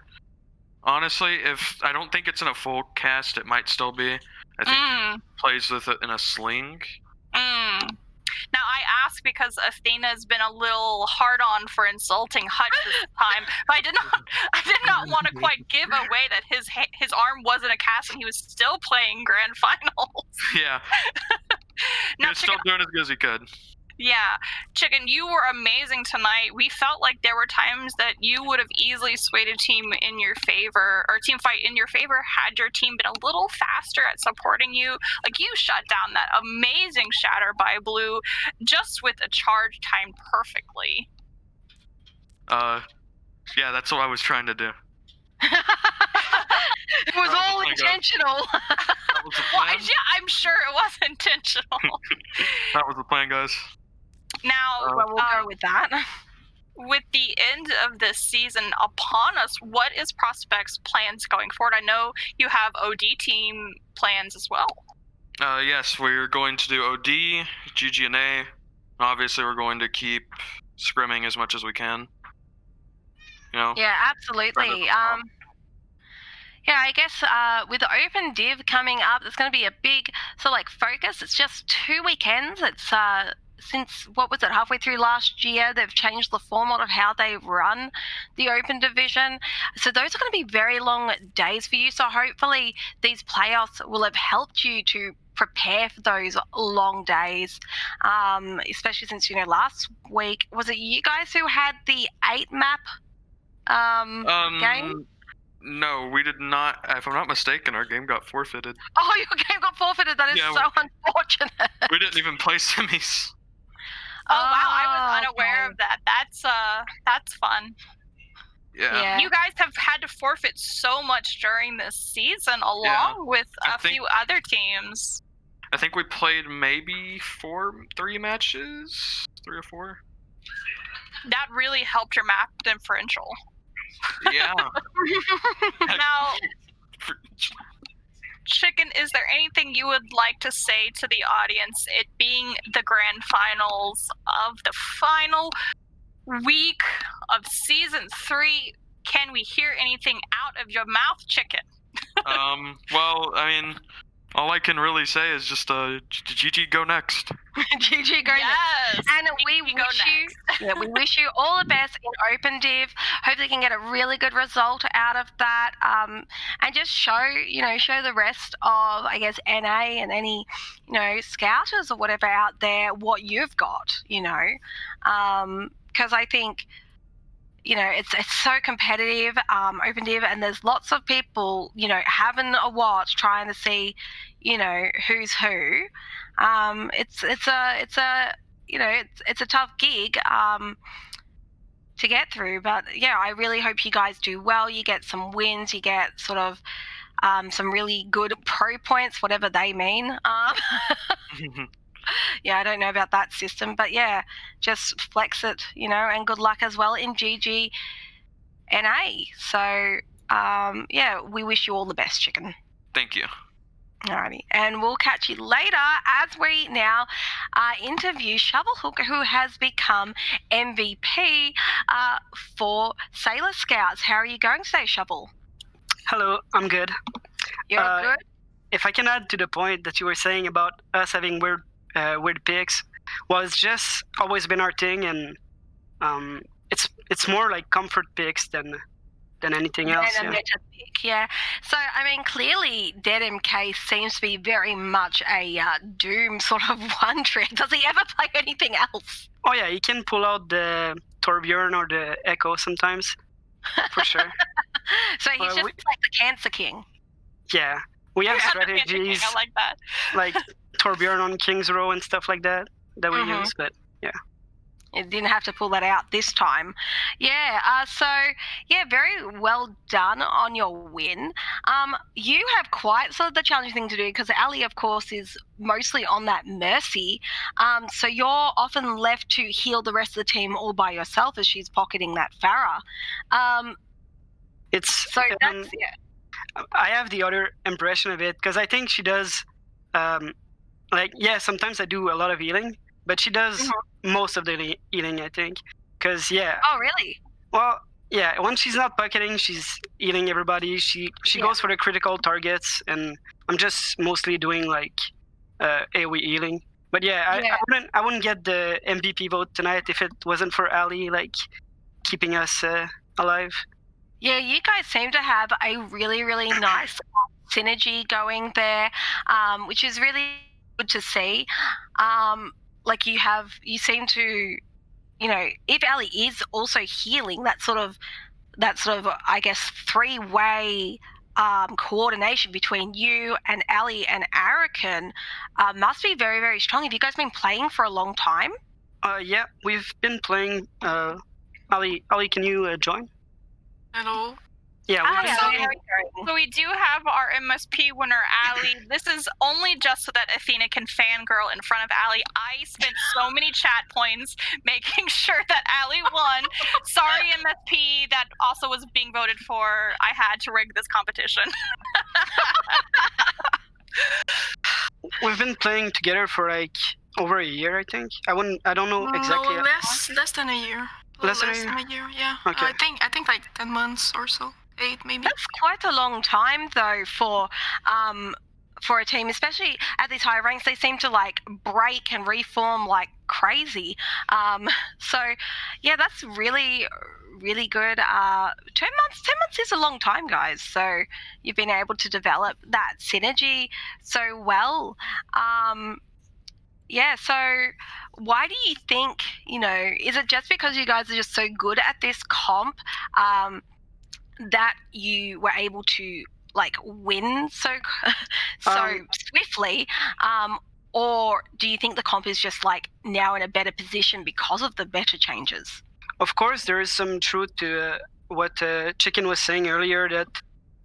S3: Honestly, I don't think it's in a full cast, it might still be. I think he plays with it in a sling.
S2: Now, I ask because Athena's been a little hard on for insulting Hutch this time, but I did not want to quite give away that his arm wasn't a cast and he was still playing grand finals.
S3: Yeah.
S2: Now,
S3: he was still doing as good as he could.
S2: Yeah, Chicken, you were amazing tonight. We felt like there were times that you would have easily swayed a team in your favor, or team fight in your favor, had your team been a little faster at supporting you. Like, you shut down that amazing shatter by Blue just with a charge timed perfectly.
S3: Yeah, that's what I was trying to do.
S1: It was
S3: That
S1: all
S3: was my God.
S1: intentional.
S3: That was the
S2: Well,
S3: plan.
S2: yeah, I'm sure it was intentional.
S3: That was the plan, guys.
S2: Now,
S1: Well, we'll go with that.
S2: with the end of this season upon us, what is Prospect's plans going forward? I know you have OD team plans as well.
S3: Yes, we're going to do OD, GG&A. Obviously, we're going to keep scrimming as much as we can. You know?
S1: Yeah, absolutely. Yeah, I guess with the Open Div coming up, there's going to be a big focus. It's just 2 weekends. It's since, what was it, halfway through last year, they've changed the format of how they run the Open Division. So those are going to be very long days for you. So hopefully these playoffs will have helped you to prepare for those long days, especially since, last week, was it you guys who had the 8-map game?
S3: No, we did not. If I'm not mistaken, our game got forfeited.
S1: Oh, your game got forfeited. That is so unfortunate.
S3: We didn't even play semis.
S2: Oh wow, I was unaware of that. That's fun.
S3: Yeah.
S2: You guys have had to forfeit so much during this season, along with a few other teams.
S3: I think we played maybe 3 matches, 3 or 4.
S2: That really helped your map differential.
S3: Yeah.
S2: Now, Chicken, is there anything you would like to say to the audience, it being the grand finals of the final week of season 3? Can we hear anything out of your mouth, Chicken?
S3: Well, I mean, all I can really say is just GG go next.
S1: GG go next. And we wish you all the best in Open Div. Hopefully you can get a really good result out of that. And just show the rest of, I guess, NA and any, scouters or whatever out there what you've got, because I think, it's so competitive, Open Div, and there's lots of people, having a watch, trying to see, who's who. It's a tough gig to get through, but yeah, I really hope you guys do well. You get some wins, you get sort of some really good pro points, whatever they mean. Yeah, I don't know about that system, but yeah, just flex it, and good luck as well in GG NA. So, yeah, we wish you all the best, Chicken.
S3: Thank you.
S1: Alrighty, and we'll catch you later as we now interview Shovelhook, who has become MVP for Sailor Scouts. How are you going today, Shovel?
S4: Hello, I'm good.
S1: You're good?
S4: If I can add to the point that you were saying about us having weird picks, well, it's just always been our thing, and it's more like comfort picks than anything else.
S1: And a meta pick, yeah. So, I mean, clearly Dead MK seems to be very much a Doom sort of one trick. Does he ever play anything else?
S4: Oh yeah, he can pull out the Torbjorn or the Echo sometimes, for sure.
S1: So he's just like the Cancer King.
S4: Yeah, we have strategies.
S2: I like that.
S4: Like Torbjorn on King's Row and stuff like that we use, but yeah.
S1: It didn't have to pull that out this time. Yeah, so, yeah, very well done on your win. You have quite sort of the challenging thing to do because Ali, of course, is mostly on that Mercy. So you're often left to heal the rest of the team all by yourself as she's pocketing that Farah.
S4: I have the other impression of it because I think she does, sometimes I do a lot of healing, but she does most of the healing, I think. Because, yeah.
S1: Oh, really?
S4: Well, yeah, when she's not bucketing, she's healing everybody. She goes for the critical targets, and I'm just mostly doing, AoE healing. But, yeah. I wouldn't get the MVP vote tonight if it wasn't for Ali, keeping us alive.
S1: Yeah, you guys seem to have a really, really nice synergy going there, which is really good to see. like you seem to, you know, if Ali is also healing, that sort of I guess 3-way coordination between you and Ali and Arakan must be very, very strong. Have you guys been playing for a long time?
S4: Yeah, we've been playing. Ali, can you join?
S5: Hello.
S4: Yeah,
S1: Hi,
S4: we've been
S1: Ali,
S4: playing.
S1: how are you going?
S2: So we do have our Msp winner, Ali. This is only just so that Athena can fangirl in front of Ali. I spent so many chat points making sure that Ali won. Sorry, MSP, that also was being voted for. I had to rig this competition.
S4: We've been playing together for like over a year, I think. I don't know exactly.
S5: No, less than a year.
S4: Less than a
S5: year, yeah.
S4: Okay.
S5: I think like 10 months or so. 8 maybe.
S1: That's quite a long time, though, for a team, especially at these higher ranks. They seem to like break and reform like crazy. So, yeah, that's really, really good. 10 months. 10 months is a long time, guys. So you've been able to develop that synergy so well. Yeah. So why do you think? You know, is it just because you guys are just so good at this comp? That you were able to like win so swiftly, or do you think the comp is just like now in a better position because of the better changes?
S4: Of course, there is some truth to what Chicken was saying earlier, that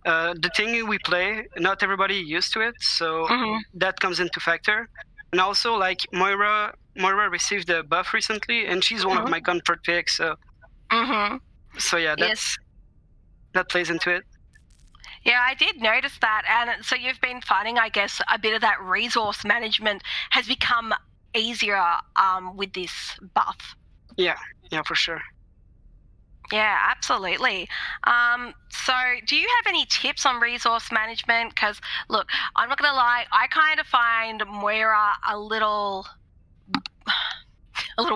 S4: the thing we play, not everybody used to it, so that comes into factor. And also, like Moira received a buff recently, and she's one of my comfort picks. So, so yeah, that plays into it.
S1: Yeah, I did notice that. And so you've been finding, I guess, a bit of that resource management has become easier with this buff.
S4: Yeah, for sure.
S1: Yeah, absolutely. So do you have any tips on resource management? Because, look, I'm not going to lie, I kind of find Moira a little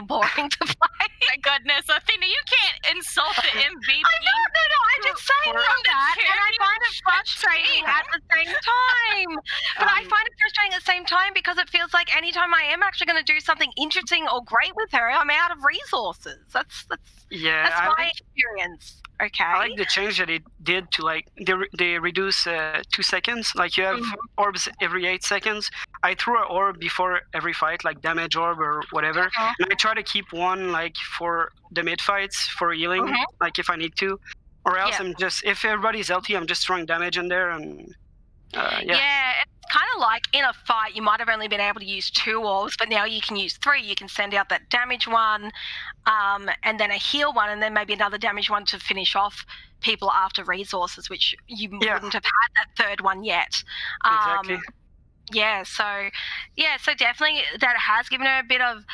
S1: boring to play.
S2: My goodness, Athena, you can't insult the MVP.
S1: No, I'm just saying that, and I find it frustrating at the same time. But I find it frustrating at the same time because it feels like anytime I am actually going to do something interesting or great with her, I'm out of resources. That's my experience. Okay.
S4: I like the change that it did to like they reduce 2 seconds. Like you have orbs every 8 seconds. I threw an orb before every fight, like damage orb or whatever. And I try to keep one like for the mid fights for healing, like if I need to, or else I'm just, if everybody's LT, I'm just throwing damage in there and
S1: Yeah, it's kind of like in a fight, you might have only been able to use 2 orbs, but now you can use 3. You can send out that damage one, and then a heal one, and then maybe another damage one to finish off people after resources, which you wouldn't have had that third one yet.
S4: Exactly.
S1: So definitely that has given her a bit of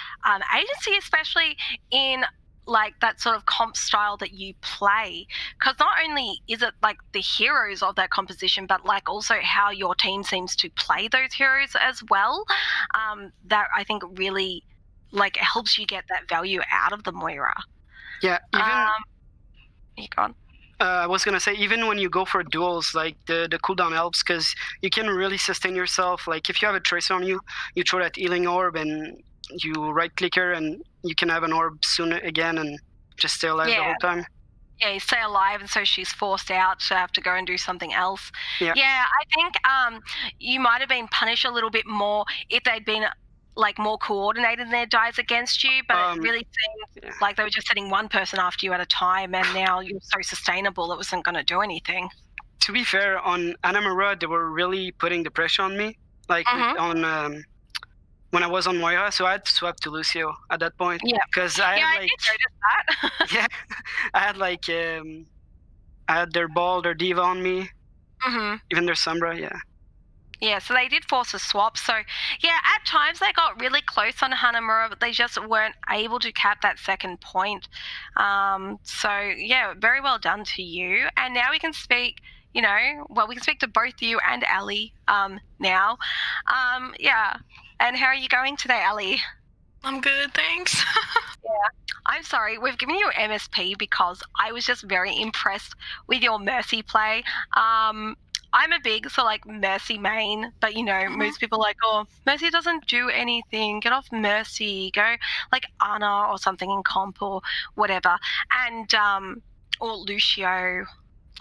S1: agency, especially in like that sort of comp style that you play, because not only is it like the heroes of that composition, but like also how your team seems to play those heroes as well, that I think really like helps you get that value out of the Moira.
S4: Yeah, even
S1: you gone.
S4: I was gonna say, even when you go for duels, like the cooldown helps because you can really sustain yourself. Like if you have a tracer on you, you throw that healing orb and you right click her and you can have an orb soon again and just stay alive the whole time.
S1: Yeah, you stay alive, and so she's forced out to have to go and do something else. Yeah, I think you might have been punished a little bit more if they'd been like more coordinated in their dives against you, but it really seemed like they were just setting one person after you at a time, and now you're so sustainable it wasn't going to do anything.
S4: To be fair, on Anamura, they were really putting the pressure on me, like on when I was on Moira, so I had to swap to Lucio at that point. Yeah, because I had like,
S1: I did notice that.
S4: I had like I had their ball, their diva on me, even their Sombra.
S1: Yeah, so they did force a swap. So, yeah, at times they got really close on Hanamura, but they just weren't able to cap that second point. So, yeah, very well done to you. And now we can speak, we can speak to both you and Ali now. Yeah. And how are you going today, Ali?
S5: I'm good, thanks.
S1: I'm sorry, we've given you MSP because I was just very impressed with your Mercy play. I'm a big like Mercy main, but most people are like, oh, Mercy doesn't do anything. Get off Mercy. Go like Ana or something in comp or whatever, and or Lucio.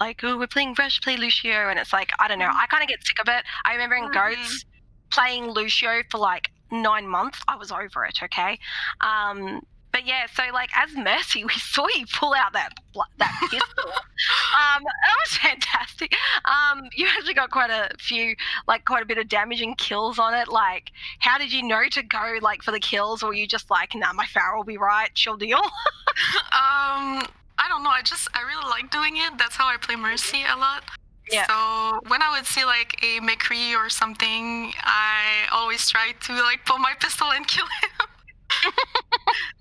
S1: Like, oh, we're playing Rush, play Lucio, and it's like, I don't know. I kind of get sick of it. I remember in Goats playing Lucio for like 9 months. I was over it. Okay. But yeah, so like as Mercy, we saw you pull out that pistol. That was fantastic. You actually got quite a bit of damage and kills on it. Like, how did you know to go like for the kills, or were you just like, nah, my Farrah will be right, she'll deal?
S5: I don't know. I really like doing it. That's how I play Mercy a lot.
S1: Yeah.
S5: So when I would see like a McCree or something, I always try to like pull my pistol and kill him.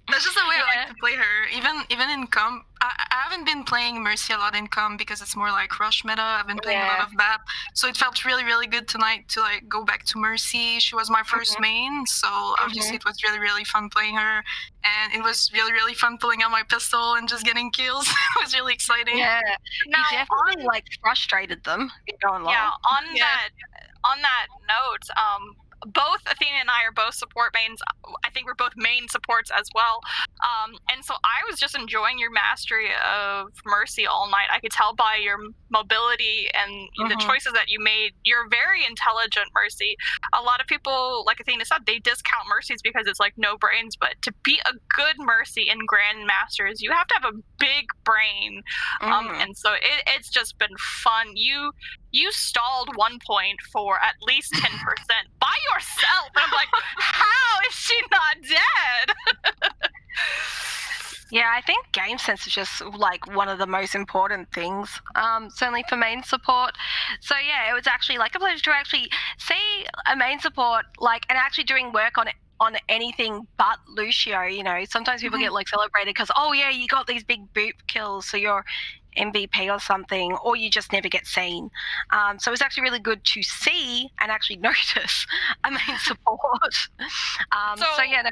S5: That's just the way I like to play her. Even in comp, I haven't been playing Mercy a lot in comp because it's more like rush meta. I've been playing a lot of that, so it felt really, really good tonight to like go back to Mercy. She was my first main, so obviously it was really, really fun playing her, and it was really, really fun pulling out my pistol and just getting kills. It was really exciting.
S1: Yeah,
S2: Now,
S1: you definitely like frustrated them going long.
S2: Yeah, on that note, both Athena and I are both support mains. I think we're both main supports as well. And so I was just enjoying your mastery of Mercy all night. I could tell by your mobility and the choices that you made. You're very intelligent, Mercy. A lot of people, like Athena said, they discount Mercies because it's like no brains. But to be a good Mercy in Grandmasters, you have to have a big brain. And so it's just been fun. You stalled 1 point for at least 10% by yourself. And I'm like, how is she not dead?
S1: Yeah, I think game sense is just like one of the most important things, certainly for main support. So yeah, it was actually like a pleasure to actually see a main support like and actually doing work on anything but Lucio. Sometimes people get like celebrated because, oh yeah, you got these big boop kills, so you're MVP or something, or you just never get seen. So it's actually really good to see and actually notice a main support. So yeah.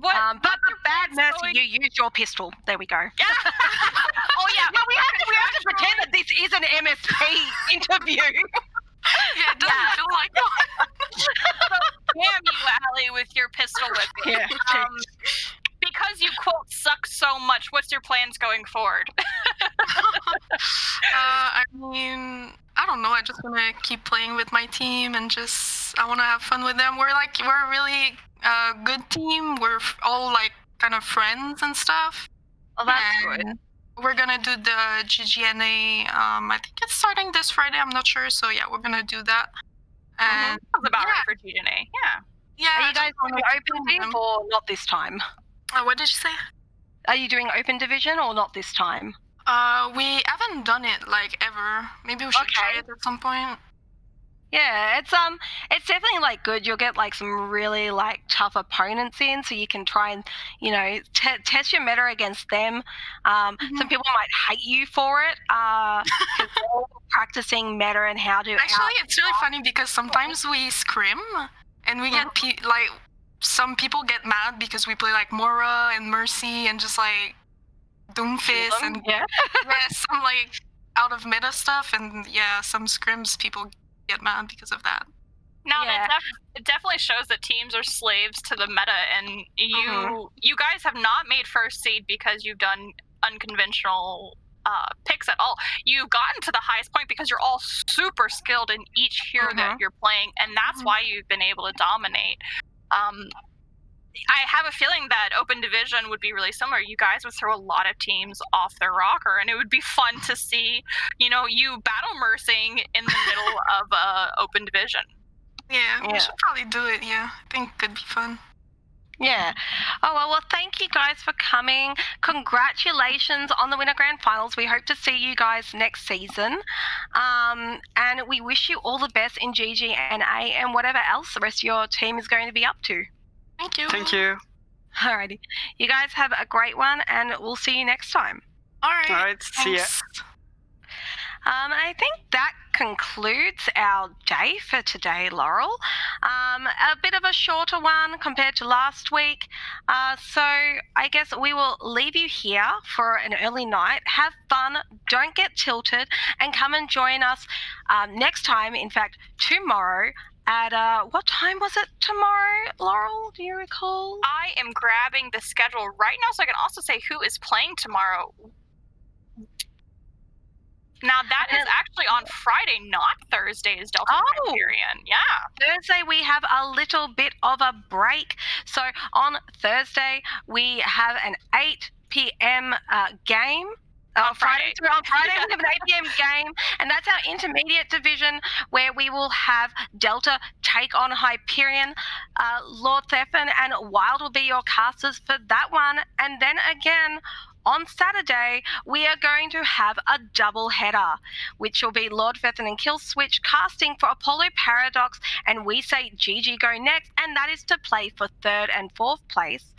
S1: But the bad Mercy, you used your pistol. There we go.
S2: Yeah. Oh yeah.
S1: No, we have to pretend that this is an MSP interview.
S5: Yeah, it doesn't feel like one.
S2: So, damn you, Allie, with your pistol whipping.
S1: Yeah.
S2: Because you quote suck so much, what's your plans going forward?
S5: I mean, I don't know. I just want to keep playing with my team and I want to have fun with them. We're a really good team. We're all like kind of friends and stuff.
S1: Oh, that's good.
S5: We're gonna do the GGNA. I think it's starting this Friday. I'm not sure. So yeah, we're gonna do that. And
S2: Sounds about right for GGNA. Yeah.
S1: Are you guys doing open div or not this time?
S5: What did you say?
S1: Are you doing open division or not this time?
S5: We haven't done it like ever. Maybe we should try it at some point.
S1: Yeah, it's definitely like good. You'll get like some really like tough opponents in, so you can try and test your meta against them. Some people might hate you for it because they're all practicing meta and how to.
S5: Actually, it's really funny because sometimes we scrim and we get like some people get mad because we play like Mora and Mercy and just like Doomfist and some like out of meta stuff, and some scrims people get mad because of that.
S2: Now it definitely shows that teams are slaves to the meta, and you guys have not made first seed because you've done unconventional picks at all. You've gotten to the highest point because you're all super skilled in each hero that you're playing, and that's why you've been able to dominate. I have a feeling that open division would be really similar. You guys would throw a lot of teams off their rocker, and it would be fun to see, you battle Mersing in the middle of open division.
S5: Yeah, we should probably do it. Yeah, I think it could be fun.
S1: Yeah. Oh, well, thank you guys for coming. Congratulations on the Winter Grand Finals. We hope to see you guys next season. And we wish you all the best in GGNA and whatever else the rest of your team is going to be up to.
S5: Thank you.
S4: Thank you.
S1: Alrighty. You guys have a great one, and we'll see you next time.
S5: All right.
S4: See ya.
S1: I think that concludes our day for today, Laurel. a bit of a shorter one compared to last week. So I guess we will leave you here for an early night. Have fun, don't get tilted, and come and join us next time, in fact, tomorrow. At what time was it tomorrow, Laurel? Do you recall?
S2: I am grabbing the schedule right now so I can also say who is playing tomorrow. Now, that is actually on Friday, not Thursday, is Delta Hyperion. Yeah.
S1: Thursday, we have a little bit of a break. So on Thursday, we have an 8 p.m. Game.
S2: On Friday.
S1: We have an 8 p.m. game, and that's our intermediate division where we will have Delta take on Hyperion. Lord Thefin and Wild will be your casters for that one. And then again, on Saturday, we are going to have a double header, which will be Lord Thethan and Killswitch casting for Apollo Paradox, and we say GG go next, and that is to play for 3rd and 4th place.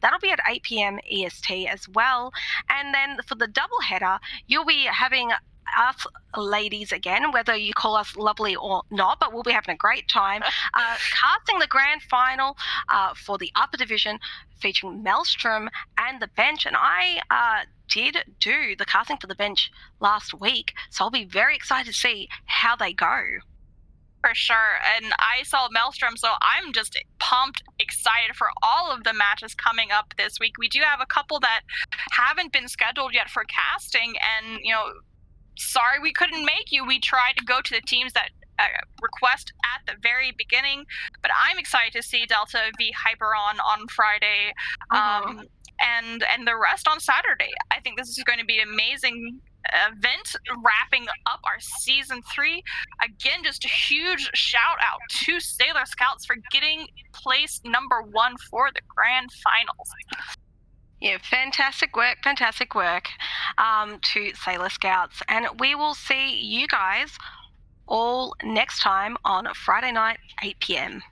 S1: That'll be at 8 p.m. EST as well. And then for the double header, you'll be having us ladies again, whether you call us lovely or not, but we'll be having a great time casting the grand final for the upper division featuring Maelstrom and the bench. And I did do the casting for the bench last week, so I'll be very excited to see how they go.
S2: For sure. And I saw Maelstrom, so I'm just pumped, excited for all of the matches coming up this week. We do have a couple that haven't been scheduled yet for casting, and, you know, sorry we couldn't make you. We tried to go to the teams that request at the very beginning, but I'm excited to see Delta v Hyperon on Friday, and the rest on Saturday. I think this is going to be an amazing event wrapping up our season 3. Again, just a huge shout out to Sailor Scouts for getting place number 1 for the grand finals.
S1: Yeah, fantastic work to Sailor Scouts. And we will see you guys all next time on Friday night, 8 p.m.